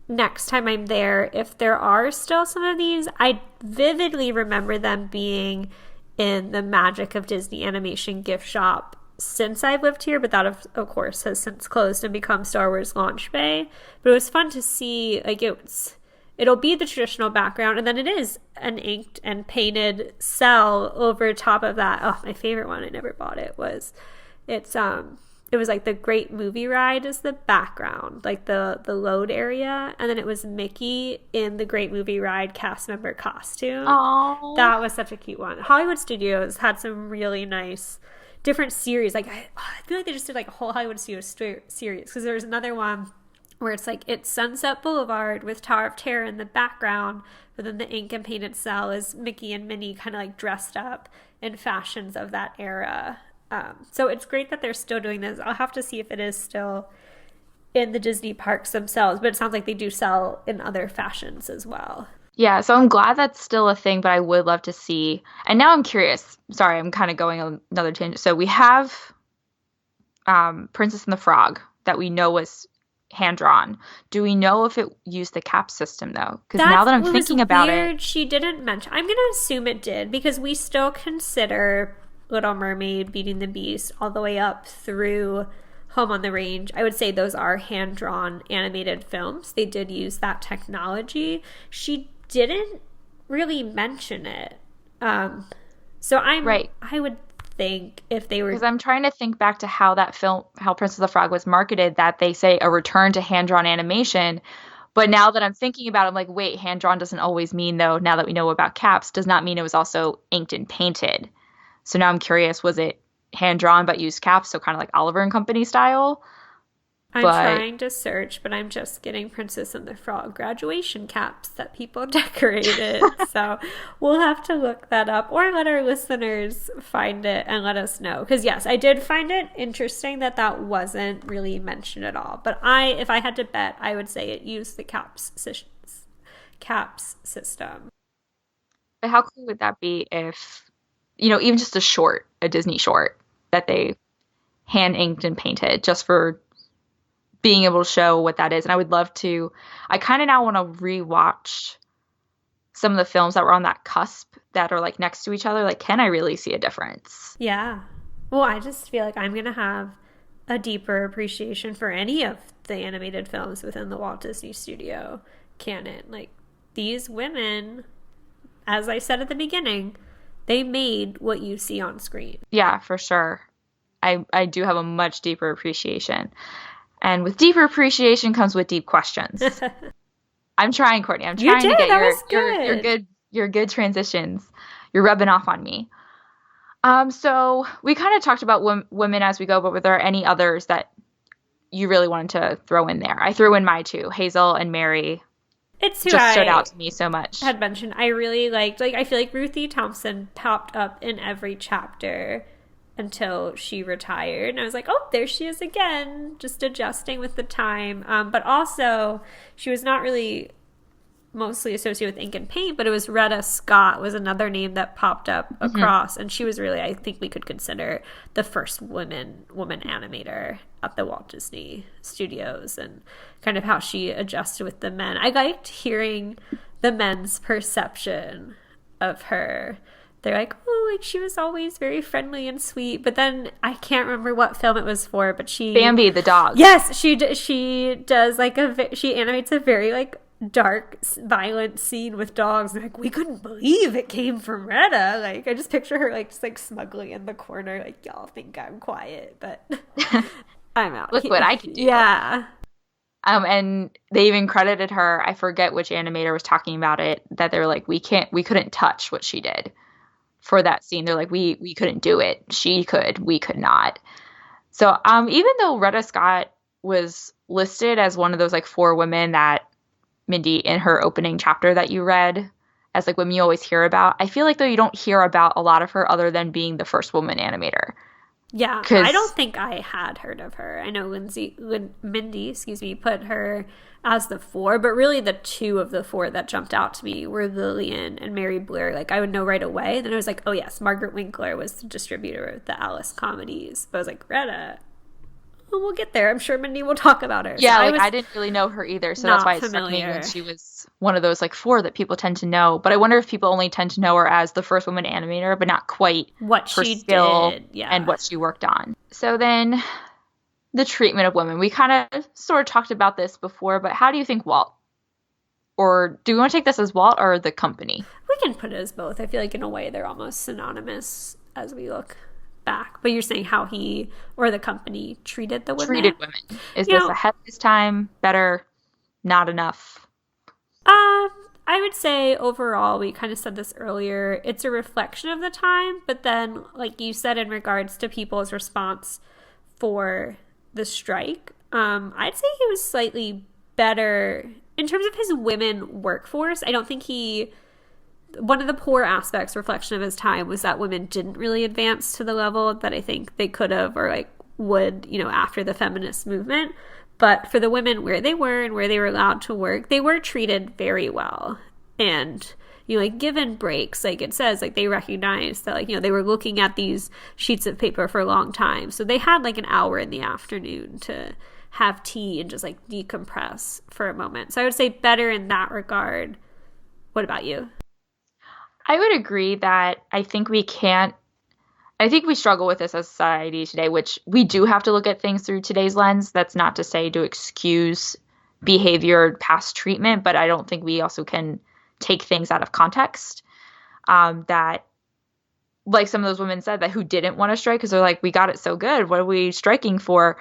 next time I'm there if there are still some of these. I vividly remember them being in the Magic of Disney Animation gift shop since I've lived here, but that of course has since closed and become Star Wars Launch Bay. But it was fun to see, like, it'll be the traditional background, and then it is an inked and painted cell over top of that. Oh, my favorite one, I never bought it, it was like the Great Movie Ride is the background, like the load area, and then it was Mickey in the Great Movie Ride cast member costume. Oh, that was such a cute one. Hollywood Studios had some really nice different series. Like I feel like they just did like a whole Hollywood Studios series, because there's another one where it's like it's Sunset Boulevard with Tower of Terror in the background, but then the ink and painted cell is Mickey and Minnie kind of like dressed up in fashions of that era. So it's great that they're still doing this. I'll have to see if it is still in the Disney parks themselves, but it sounds like they do sell in other fashions as well. yeah. So I'm glad that's still a thing, but I would love to see. And now I'm curious. Sorry, I'm kind of going on another tangent. So we have Princess and the Frog that we know was hand-drawn. Do we know if it used the cap system, though? Because now that I'm thinking about it, she didn't mention. I'm going to assume it did, because we still consider Little Mermaid, Beauty and the Beast, all the way up through Home on the Range. I would say those are hand-drawn animated films. They did use that technology. She didn't really mention it. So I would think if they were... Because I'm trying to think back to how that film, how Princess of the Frog was marketed, that they say a return to hand-drawn animation. But now that I'm thinking about it, I'm like, wait, hand-drawn doesn't always mean, though, now that we know about caps, does not mean it was also inked and painted. So now I'm curious, was it hand-drawn but used caps, so kind of like Oliver and Company style? I'm trying to search, but I'm just getting Princess and the Frog graduation caps that people decorated. So we'll have to look that up, or let our listeners find it and let us know. Because yes, I did find it interesting that wasn't really mentioned at all. But if I had to bet, I would say it used the caps system. But how cool would that be if, even just a Disney short that they hand inked and painted just for being able to show what that is. And I would love to, I kind of now want to rewatch some of the films that were on that cusp that are like next to each other. Like, can I really see a difference? Yeah. Well, I just feel like I'm going to have a deeper appreciation for any of the animated films within the Walt Disney Studio canon. Like, these women, as I said at the beginning, they made what you see on screen. Yeah, for sure. I do have a much deeper appreciation. And with deeper appreciation comes with deep questions. I'm trying, Courtney. I'm trying to get your good transitions. You're rubbing off on me. So we kind of talked about women as we go, but were there any others that you really wanted to throw in there? I threw in my two, Hazel and Mary. It's who just stood out to me so much. Had mentioned. I really liked, I feel like Ruthie Thompson popped up in every chapter until she retired, and I was like, oh, there she is again, just adjusting with the time. But also, she was not really mostly associated with ink and paint, but it was Retta Scott was another name that popped up across, and she was really, I think we could consider the first woman animator at the Walt Disney Studios, and kind of how she adjusted with the men. I liked hearing the men's perception of her. They're like, oh, like she was always very friendly and sweet. But then I can't remember what film it was for, but Bambi the dog. Yes, she does she animates a very like dark, violent scene with dogs. And like, we couldn't believe it came from Retta. Like, I just picture her like just like smugly in the corner, like, y'all think I'm quiet, but I'm out. Look what I can do. Yeah. And they even credited her. I forget which animator was talking about it. That they were like, we couldn't touch what she did for that scene. They're like, we couldn't do it. She could, we could not. So even though Retta Scott was listed as one of those like 4 women that Mindy in her opening chapter that you read as like women you always hear about, I feel like though you don't hear about a lot of her other than being the first woman animator. Yeah, I don't think I had heard of her. I know Mindy, put her as the 4, but really the 2 of the 4 that jumped out to me were Lillian and Mary Blair. Like, I would know right away. And then I was like, oh yes, Margaret Winkler was the distributor of the Alice comedies. But I was like, Retta, Well, we'll get there. I'm sure Mindy will talk about her. Yeah, So I didn't really know her either, so not that's why it struck me familiar. when she was one of those like 4 that people tend to know. But I wonder if people only tend to know her as the first woman animator, but not quite What her she skill did, yeah. and what she worked on. So then the treatment of women. We kind of sort of talked about this before, but how do you think Walt, or do we want to take this as Walt or the company? We can put it as both. I feel like in a way they're almost synonymous as we look back. But you're saying how he or the company treated the women? Treated women. Is this ahead of his time? Better? Not enough? I would say overall, we kind of said this earlier, it's a reflection of the time. But then, like you said, in regards to people's response for the strike, I'd say he was slightly better in terms of his women workforce. I don't think one of the poor aspects, reflection of his time, was that women didn't really advance to the level that I think they could have or like would, after the feminist movement. But for the women where they were and where they were allowed to work, they were treated very well. And, like given breaks, like it says, like they recognized that, like, they were looking at these sheets of paper for a long time. So they had like an hour in the afternoon to have tea and just like decompress for a moment. So I would say better in that regard. What about you? I would agree that I think we struggle with this as a society today, which we do have to look at things through today's lens. That's not to say to excuse behavior past treatment, but I don't think we also can take things out of context. That, like some of those women said, that who didn't want to strike because they're like, we got it so good. What are we striking for?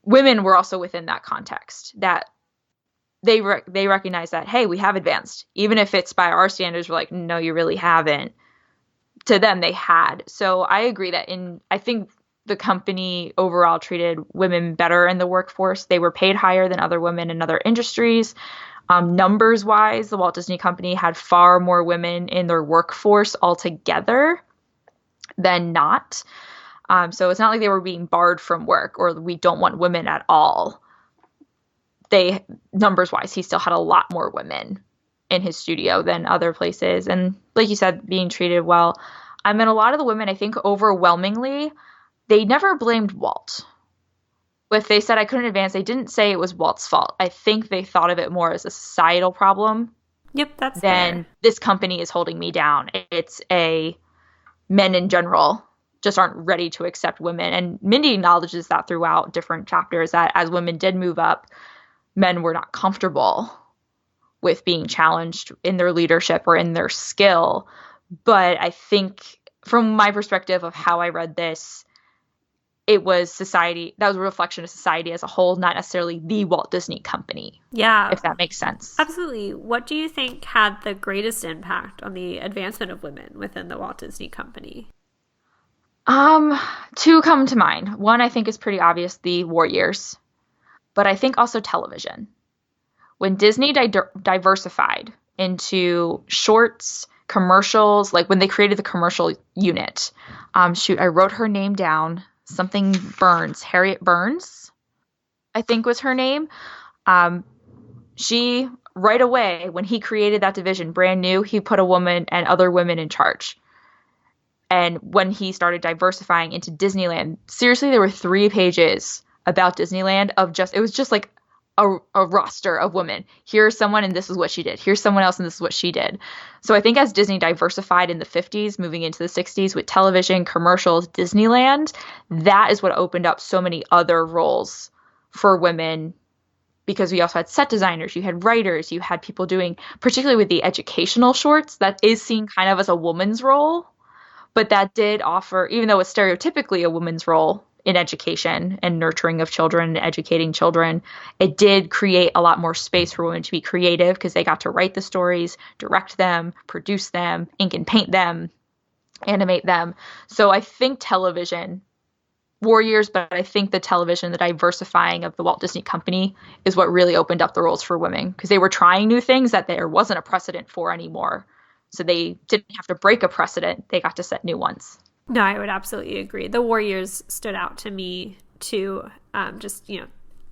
Women were also within that context, that they recognize that, hey, we have advanced. Even if it's by our standards, we're like, no, you really haven't. To them, they had. So I agree that I think the company overall treated women better in the workforce. They were paid higher than other women in other industries. Numbers wise, the Walt Disney Company had far more women in their workforce altogether than not. So it's not like they were being barred from work or we don't want women at all. Numbers wise, he still had a lot more women in his studio than other places. And like you said, being treated well. A lot of the women, I think overwhelmingly, they never blamed Walt. If they said I couldn't advance, they didn't say it was Walt's fault. I think they thought of it more as a societal problem. Yep, that's than fair. This company is holding me down. It's men in general just aren't ready to accept women. And Mindy acknowledges that throughout different chapters, that as women did move up, men were not comfortable with being challenged in their leadership or in their skill. But I think from my perspective of how I read this, it was society. That was a reflection of society as a whole, not necessarily the Walt Disney Company. Yeah. If that makes sense. Absolutely. What do you think had the greatest impact on the advancement of women within the Walt Disney Company? 2 come to mind. One, I think, is pretty obvious, the war years. But I think also television. When Disney diversified into shorts, commercials, like when they created the commercial unit. I wrote her name down. Something Burns. Harriet Burns, I think was her name. She, right away, when he created that division, brand new, he put a woman and other women in charge. And when he started diversifying into Disneyland, seriously, there were 3 pages about Disneyland it was just like a roster of women. Here's someone and this is what she did. Here's someone else and this is what she did. So I think as Disney diversified in the 50s, moving into the 60s with television, commercials, Disneyland, that is what opened up so many other roles for women, because we also had set designers, you had writers, you had people doing, particularly with the educational shorts, that is seen kind of as a woman's role. But that did offer, even though it's stereotypically a woman's role in education and nurturing of children and educating children, it did create a lot more space for women to be creative because they got to write the stories, direct them, produce them, ink and paint them, animate them. So I think television, war years, but I think the television, the diversifying of the Walt Disney Company is what really opened up the roles for women, because they were trying new things that there wasn't a precedent for anymore. So they didn't have to break a precedent. They got to set new ones. No, I would absolutely agree. The Warriors stood out to me too,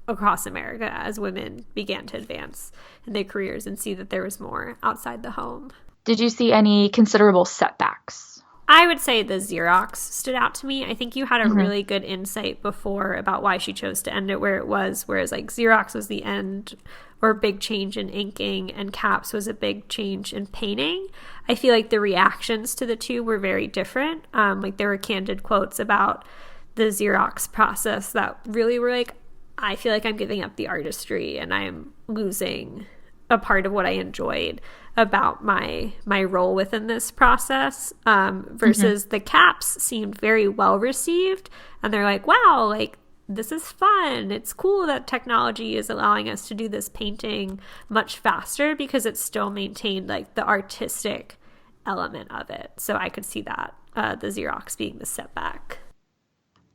across America as women began to advance in their careers and see that there was more outside the home. Did you see any considerable setbacks? I would say the Xerox stood out to me. I think you had a really good insight before about why she chose to end it where it was, whereas like Xerox was the end or big change in inking and Caps was a big change in painting. I feel like the reactions to the two were very different. Like there were candid quotes about the Xerox process that really were like, I feel like I'm giving up the artistry and I'm losing a part of what I enjoyed about my role within this process, versus the Caps seemed very well received, and they're like, wow, like this is fun, it's cool that technology is allowing us to do this painting much faster because it still maintained like the artistic element of it. So I could see that the Xerox being the setback.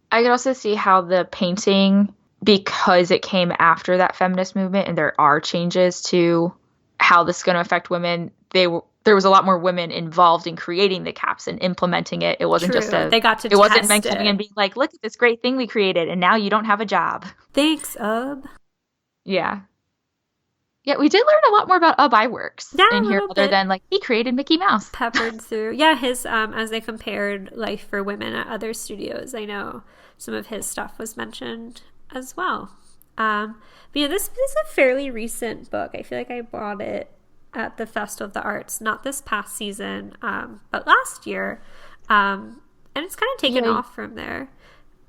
I could also see how the painting, because it came after that feminist movement and there are changes to how this is going to affect women, there was a lot more women involved in creating the Caps and implementing it. It wasn't just they got to it wasn't test men coming and being like, look at this great thing we created and now you don't have a job. Thanks, Ub. Yeah, we did learn a lot more about Ub Iwerks in here, other than like he created Mickey Mouse. Peppered through. His as they compared life for women at other studios, I know some of his stuff was mentioned as well. But this is a fairly recent book. I feel like I bought it at the Festival of the Arts, not this past season, but last year. And it's kind of taken off from there.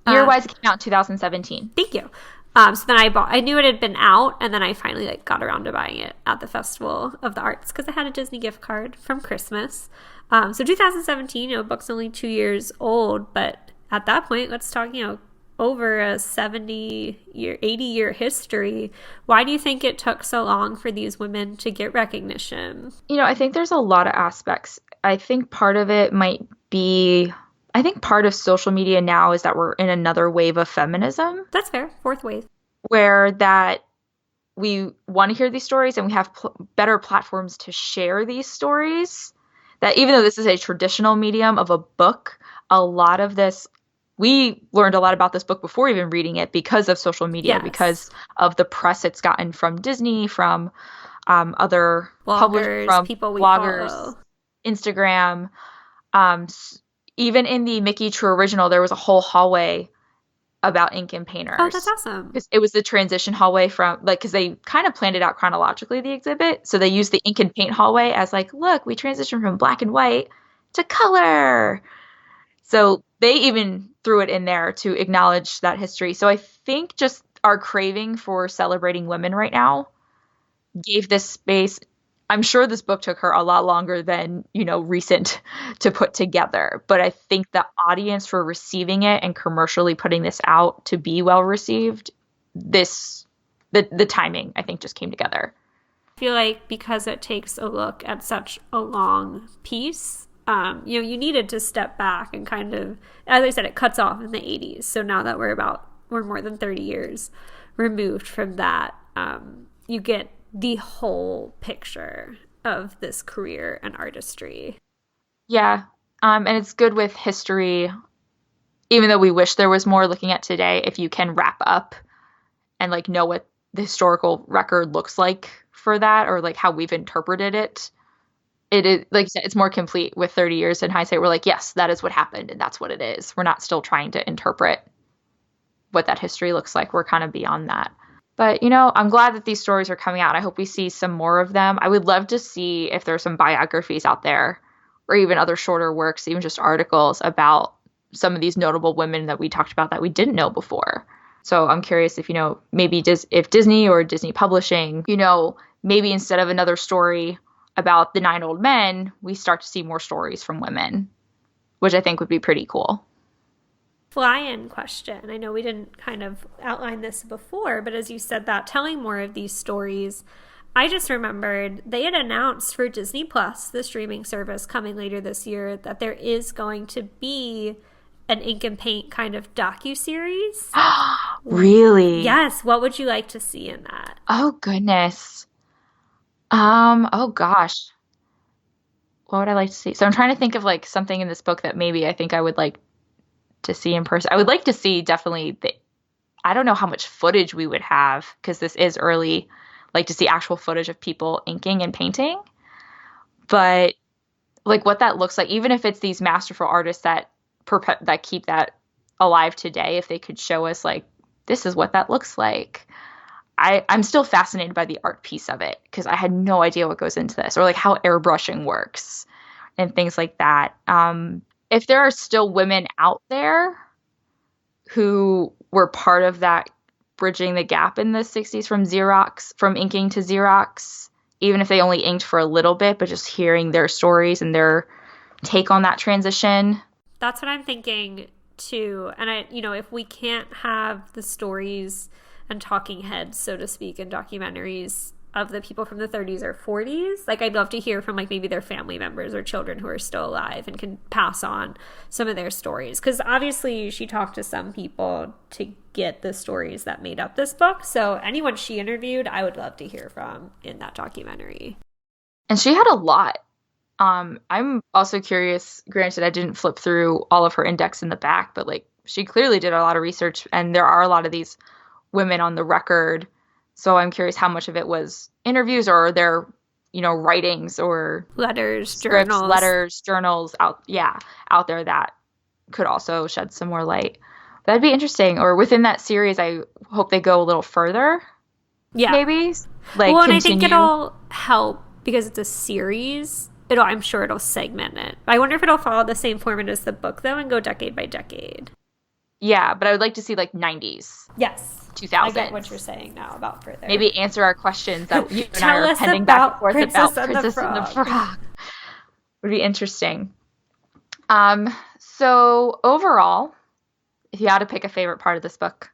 Year-wise, it came out in 2017. Thank you. So then I knew it had been out, and then I finally like got around to buying it at the Festival of the Arts because I had a Disney gift card from Christmas. So 2017, book's only 2 years old, but at that point, let's talk, over a 80-year history. Why do you think it took so long for these women to get recognition? I think there's a lot of aspects. I think part of it might be, I think part of social media now is that we're in another wave of feminism. That's fair. Fourth wave. Where that we want to hear these stories and we have better platforms to share these stories. That even though this is a traditional medium of a book, a lot of this, we learned a lot about this book before even reading it because of social media, because of the press it's gotten from Disney, from other publishers, from people we bloggers, follow. Instagram. Even in the Mickey True Original, there was a whole hallway about ink and painters. Oh, that's awesome. It was the transition hallway from, because they kind of planned it out chronologically, the exhibit. So they used the ink and paint hallway as like, look, we transitioned from black and white to color. So they even threw it in there to acknowledge that history. So I think just our craving for celebrating women right now gave this space. I'm sure this book took her a lot longer than, recent to put together. But I think the audience for receiving it and commercially putting this out to be well received, the timing, I think, just came together. I feel like because it takes a look at such a long piece, you needed to step back and kind of, as I said, it cuts off in the 80s. So now that we're more than 30 years removed from that, you get the whole picture of this career and artistry. Yeah. And it's good with history, even though we wish there was more looking at today, if you can wrap up and like know what the historical record looks like for that, or like how we've interpreted it. It is, like you said, it's more complete with 30 years in hindsight. We're like, yes, that is what happened and that's what it is. We're not still trying to interpret what that history looks like. We're kind of beyond that. But, I'm glad that these stories are coming out. I hope we see some more of them. I would love to see if there's some biographies out there or even other shorter works, even just articles about some of these notable women that we talked about that we didn't know before. So I'm curious if, maybe if Disney or Disney Publishing, maybe instead of another story about the 9 old men, we start to see more stories from women, which I think would be pretty cool. Fly-in question. I know we didn't kind of outline this before, but as you said that, telling more of these stories, I just remembered they had announced for Disney Plus, the streaming service coming later this year, that there is going to be an ink and paint kind of docuseries. Really? Yes. What would you like to see in that? Oh, goodness. Oh, gosh. What would I like to see? So I'm trying to think of like something in this book that maybe I think I would like to see in person. I would like to see definitely I don't know how much footage we would have because this is early, like to see actual footage of people inking and painting. But like what that looks like, even if it's these masterful artists that that keep that alive today, if they could show us like, this is what that looks like. I'm still fascinated by the art piece of it because I had no idea what goes into this, or like how airbrushing works and things like that. If there are still women out there who were part of that bridging the gap in the 60s from inking to Xerox, even if they only inked for a little bit, but just hearing their stories and their take on that transition. That's what I'm thinking too. And if we can't have the stories and talking heads, so to speak, in documentaries of the people from the 30s or 40s, like I'd love to hear from like maybe their family members or children who are still alive and can pass on some of their stories, because obviously she talked to some people to get the stories that made up this book. So anyone she interviewed, I would love to hear from in that documentary. And she had a lot. I'm also curious, granted I didn't flip through all of her index in the back, but like she clearly did a lot of research, and there are a lot of these women on the record. So I'm curious how much of it was interviews or their, writings or letters, scripts, journals, journals out there that could also shed some more light. That'd be interesting. Or within that series, I hope they go a little further. Yeah. Maybe. Like, well, and I think it'll help because it's a series. I'm sure it'll segment it. I wonder if it'll follow the same format as the book, though, and go decade by decade. Yeah, but I would like to see, like, 90s. Yes. 2000s. I get what you're saying now about further. Maybe answer our questions that you and I are pending back and forth about Princess and the Frog. Would be interesting. So, overall, if you had to pick a favorite part of this book,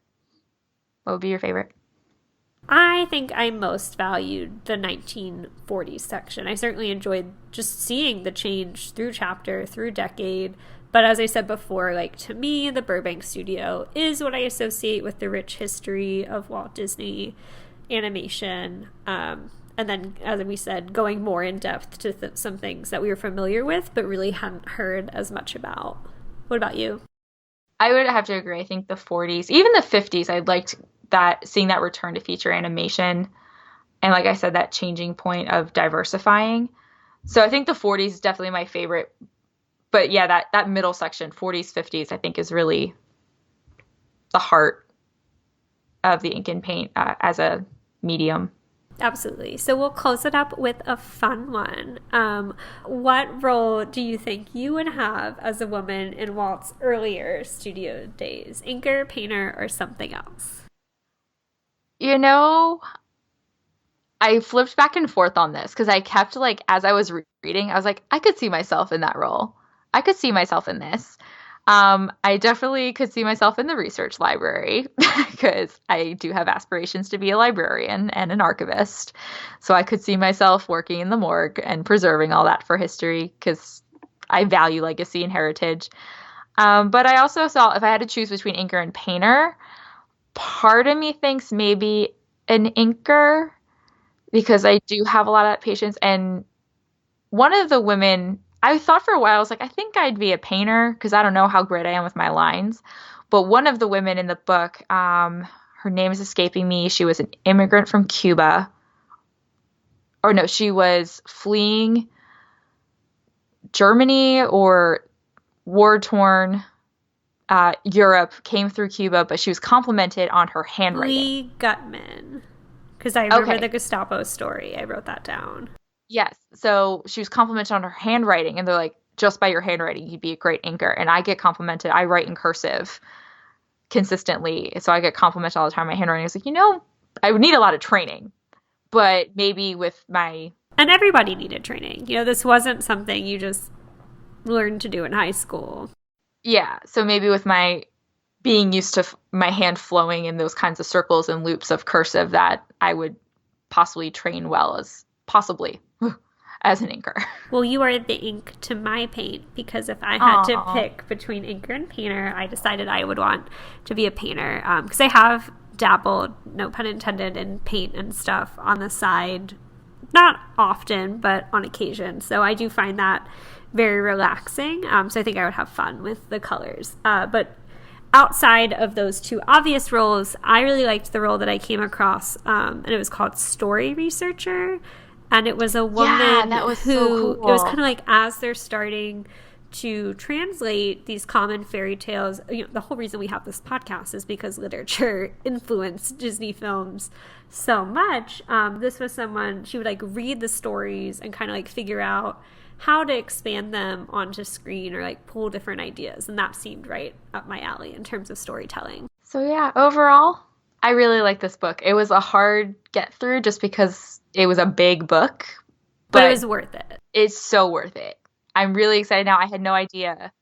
what would be your favorite? I think I most valued the 1940s section. I certainly enjoyed just seeing the change through chapter, through decade. But as I said before, like, to me, the Burbank studio is what I associate with the rich history of Walt Disney animation. And then, as we said, going more in depth to some things that we were familiar with, but really hadn't heard as much about. What about you? I would have to agree. I think the 40s, even the 50s, I liked that, seeing that return to feature animation. And like I said, that changing point of diversifying. So I think the 40s is definitely my favorite. But yeah, that middle section, 40s, 50s, I think is really the heart of the ink and paint as a medium. Absolutely. So we'll close it up with a fun one. What role do you think you would have as a woman in Walt's earlier studio days? Inker, painter, or something else? I flipped back and forth on this because I kept, like, as I was reading, I was like, I could see myself in that role. I could see myself in this. I definitely could see myself in the research library because I do have aspirations to be a librarian and an archivist. So I could see myself working in the morgue and preserving all that for history because I value legacy and heritage. But I also saw, if I had to choose between inker and painter, part of me thinks maybe an inker because I do have a lot of that patience. And one of the women, I thought for a while, I was like, I think I'd be a painter because I don't know how great I am with my lines. But one of the women in the book, her name is escaping me. She was an immigrant from Cuba. Or no, she was fleeing Germany or war-torn Europe, came through Cuba, but she was complimented on her handwriting. Lee Gutman. Because I remember the Gestapo story. I wrote that down. Yes. So she was complimented on her handwriting, and they're like, just by your handwriting, you'd be a great inker. And I get complimented. I write in cursive consistently, so I get complimented all the time on my handwriting. I was like, I would need a lot of training, but maybe with my... And everybody needed training. This wasn't something you just learned to do in high school. Yeah. So maybe with my being used to my hand flowing in those kinds of circles and loops of cursive, that I would possibly train well as an inker. Well, you are the ink to my paint, because if I had to pick between inker and painter, I decided I would want to be a painter, because I have dabbled, no pun intended, in paint and stuff on the side, not often, but on occasion. So I do find that very relaxing. So I think I would have fun with the colors. But outside of those two obvious roles, I really liked the role that I came across, and it was called story researcher. And it was a woman that was who, so cool. it was kind of like as they're starting to translate these common fairy tales, the whole reason we have this podcast is because literature influenced Disney films so much. This was someone, she would like read the stories and kind of like figure out how to expand them onto screen or like pull different ideas. And that seemed right up my alley in terms of storytelling. So yeah, overall, I really like this book. It was a hard get through just because it was a big book. But it was worth it. It's so worth it. I'm really excited now. I had no idea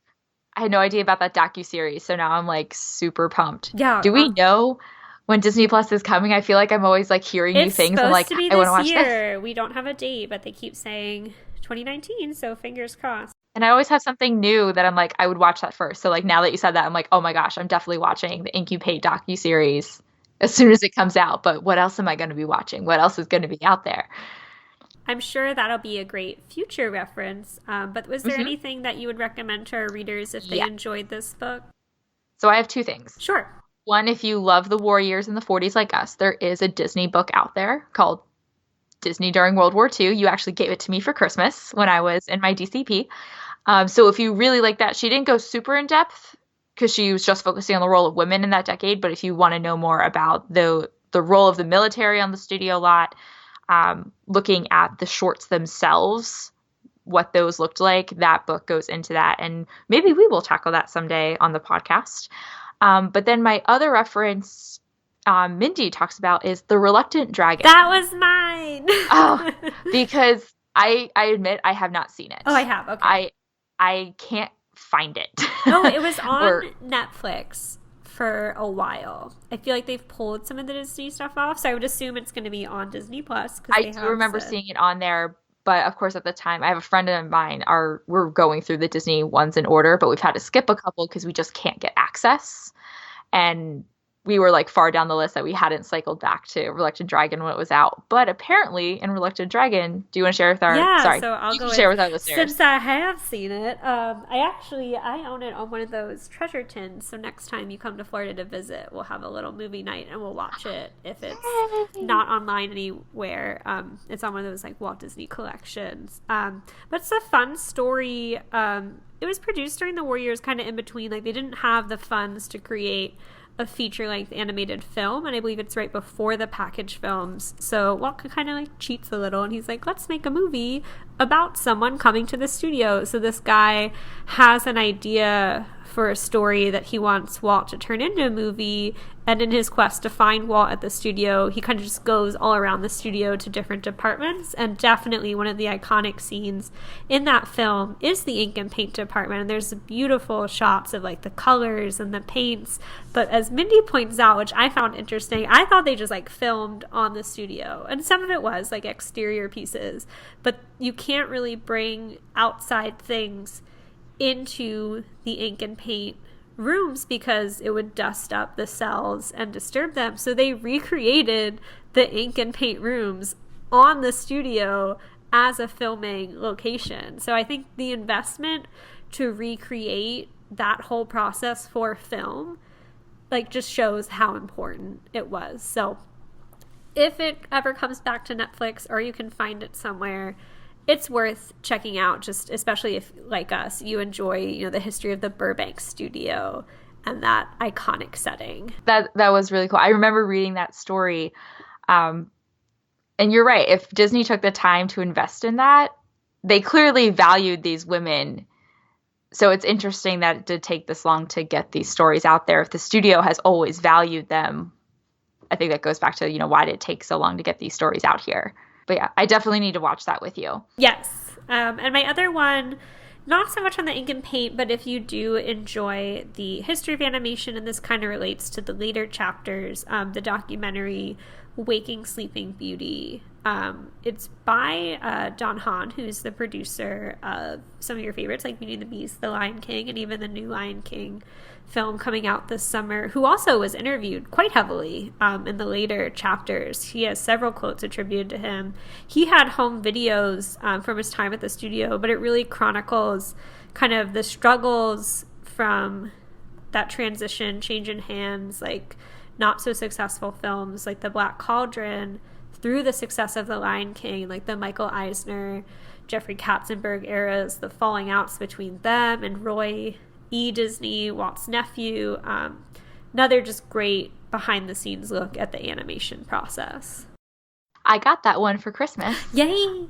about that docuseries. So now I'm like super pumped. Yeah. Do we know when Disney Plus is coming? I feel like I'm always like hearing new things. I'm like, I want to watch this. We don't have a date, but they keep saying 2019, so fingers crossed. And I always have something new that I'm like, I would watch that first. So like now that you said that, I'm like, oh my gosh, I'm definitely watching the Incubate docuseries as soon as it comes out. But what else am I going to be watching? What else is going to be out there? I'm sure that'll be a great future reference. But was there anything that you would recommend to our readers if they enjoyed this book? So I have two things. Sure. One, if you love the war years in the 40s like us, there is a Disney book out there called Disney During World War II. You actually gave it to me for Christmas when I was in my DCP. So if you really like that, she didn't go super in depth because she was just focusing on the role of women in that decade. But if you want to know more about the role of the military on the studio lot, looking at the shorts themselves, what those looked like, that book goes into that. And maybe we will tackle that someday on the podcast. But then my other reference Mindy talks about is The Reluctant Dragon. That was mine. Oh, because I admit I have not seen it. Oh, I have. Okay. I can't find it. Oh, it was on Netflix for a while. I feel like they've pulled some of the Disney stuff off, so I would assume it's going to be on Disney Plus. I do remember seeing it on there, but of course at the time, I have a friend of mine, we're going through the Disney ones in order, but we've had to skip a couple because we just can't get access. And we were like far down the list that we hadn't cycled back to Reluctant Dragon when it was out. But apparently in Reluctant Dragon, do you want to share with our so I'll go share with our listeners. Since I have seen it, I own it on one of those treasure tins. So next time you come to Florida to visit, we'll have a little movie night and we'll watch it if it's not online anywhere. It's on one of those like Walt Disney collections. But it's a fun story. It was produced during the war years, kind of in between. Like they didn't have the funds to create a feature-length animated film, and I believe it's right before the package films. So Walt kind of like cheats a little, and he's like, let's make a movie about someone coming to the studio. So this guy has an idea for a story that he wants Walt to turn into a movie, and in his quest to find Walt at the studio, he kind of just goes all around the studio to different departments. And definitely one of the iconic scenes in that film is the ink and paint department, and there's beautiful shots of like the colors and the paints. But as Mindy points out, which I found interesting, I thought they just like filmed on the studio, and some of it was like exterior pieces, but you can't really bring outside things into the ink and paint rooms because it would dust up the cells and disturb them. So they recreated the ink and paint rooms on the studio as a filming location. So I think the investment to recreate that whole process for film like just shows how important it was. So if it ever comes back to Netflix or you can find it somewhere, it's worth checking out, just especially if, like us, you enjoy, the history of the Burbank studio and that iconic setting. That was really cool. I remember reading that story. And you're right. If Disney took the time to invest in that, they clearly valued these women. So it's interesting that it did take this long to get these stories out there. If the studio has always valued them, I think that goes back to, why did it take so long to get these stories out here? But yeah, I definitely need to watch that with you. Yes. And my other one, not so much on the ink and paint, but if you do enjoy the history of animation, and this kind of relates to the later chapters, the documentary Waking Sleeping Beauty. It's by Don Hahn, who's the producer of some of your favorites like Beauty and the Beast, The Lion King, and even the new Lion King film coming out this summer, who also was interviewed quite heavily in the later chapters. He has several quotes attributed to him. He had home videos from his time at the studio, but it really chronicles kind of the struggles from that transition, change in hands, like not so successful films like The Black Cauldron, through the success of The Lion King, like the Michael Eisner, Jeffrey Katzenberg eras, the falling outs between them and Roy E. Disney, Walt's nephew. Another just great behind-the-scenes look at the animation process. I got that one for Christmas. Yay!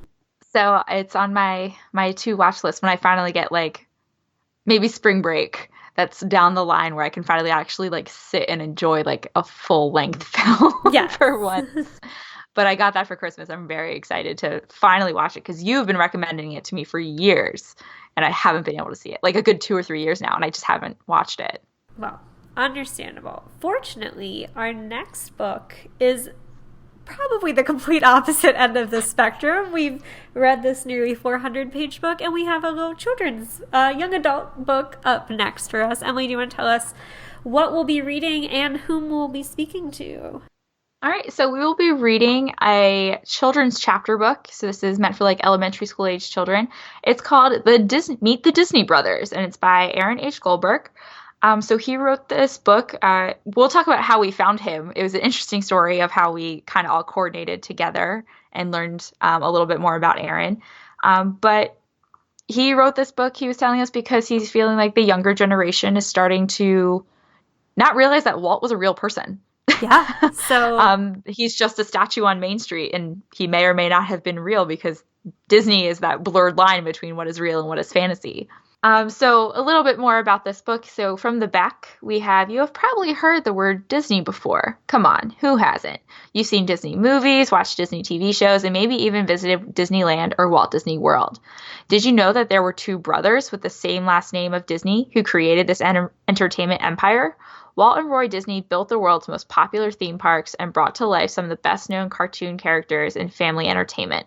So it's on my to watch list when I finally get like maybe spring break. That's down the line where I can finally actually like sit and enjoy like a full length film for once. But I got that for Christmas. I'm very excited to finally watch it because you've been recommending it to me for years and I haven't been able to see it. Like a good 2 or 3 years now, and I just haven't watched it. Well, understandable. Fortunately, our next book is probably the complete opposite end of the spectrum. We've read this nearly 400-page book, and we have a little children's young adult book up next for us. Emily, do you want to tell us what we'll be reading and whom we'll be speaking to? All right, so we will be reading a children's chapter book. So this is meant for like elementary school age children. It's called Meet the Disney Brothers, and it's by Aaron H. Goldberg. So he wrote this book. We'll talk about how we found him. It was an interesting story of how we kind of all coordinated together and learned a little bit more about Aaron. But he wrote this book, he was telling us, because he's feeling like the younger generation is starting to not realize that Walt was a real person. Yeah. So he's just a statue on Main Street, and he may or may not have been real because Disney is that blurred line between what is real and what is fantasy. So a little bit more about this book. So from the back, you have probably heard the word Disney before. Come on, who hasn't? You've seen Disney movies, watched Disney TV shows, and maybe even visited Disneyland or Walt Disney World. Did you know that there were 2 brothers with the same last name of Disney who created this entertainment empire? Walt and Roy Disney built the world's most popular theme parks and brought to life some of the best-known cartoon characters in family entertainment.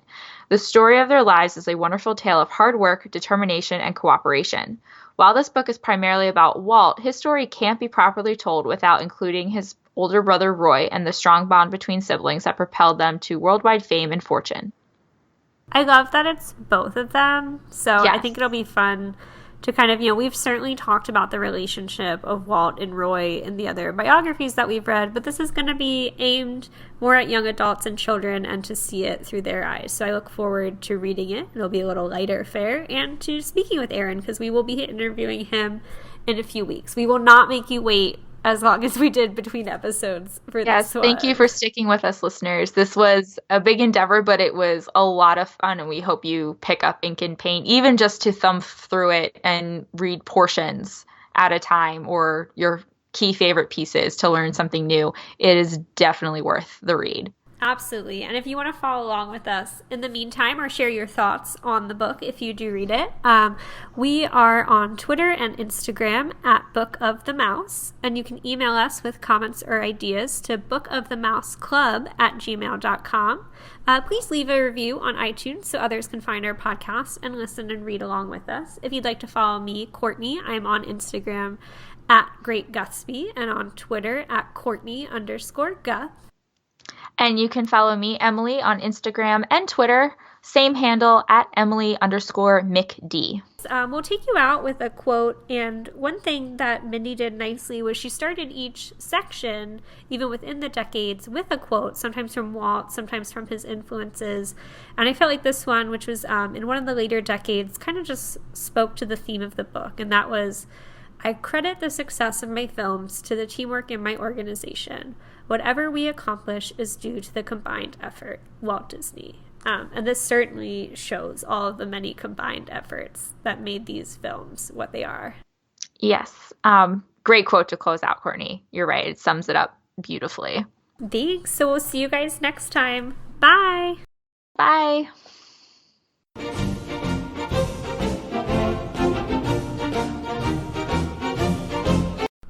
The story of their lives is a wonderful tale of hard work, determination, and cooperation. While this book is primarily about Walt, his story can't be properly told without including his older brother Roy and the strong bond between siblings that propelled them to worldwide fame and fortune. I love that it's both of them. So yes. I think it'll be fun to kind of, we've certainly talked about the relationship of Walt and Roy in the other biographies that we've read, but this is going to be aimed more at young adults and children and to see it through their eyes. So I look forward to reading it. It'll be a little lighter fare, and to speaking with Aaron, because we will be interviewing him in a few weeks. We will not make you wait as long as we did between episodes for this one. Thank you for sticking with us, listeners. This was a big endeavor, but it was a lot of fun, and we hope you pick up ink and paint, even just to thumb through it and read portions at a time, or your key favorite pieces to learn something new. It is definitely worth the read. Absolutely. And if you want to follow along with us in the meantime, or share your thoughts on the book if you do read it, we are on Twitter and Instagram at Book of the Mouse, and you can email us with comments or ideas to bookofthemouseclub@gmail.com. Please leave a review on iTunes so others can find our podcast and listen and read along with us. If you'd like to follow me, Courtney, I'm on Instagram at Great Gutsby, and on Twitter at Courtney_Guth. And you can follow me, Emily, on Instagram and Twitter. Same handle at Emily_McD. We'll take you out with a quote. And one thing that Mindy did nicely was she started each section, even within the decades, with a quote, sometimes from Walt, sometimes from his influences. And I felt like this one, which was in one of the later decades, kind of just spoke to the theme of the book. And that was, I credit the success of my films to the teamwork in my organization. Whatever we accomplish is due to the combined effort, Walt Disney. And this certainly shows all of the many combined efforts that made these films what they are. Yes. Great quote to close out, Courtney. You're right. It sums it up beautifully. Thanks. So we'll see you guys next time. Bye. Bye.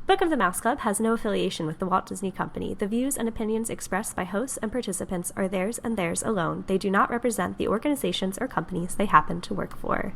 Book of the Mouse Club has no affiliation with the Walt Disney Company. The views and opinions expressed by hosts and participants are theirs and theirs alone. They do not represent the organizations or companies they happen to work for.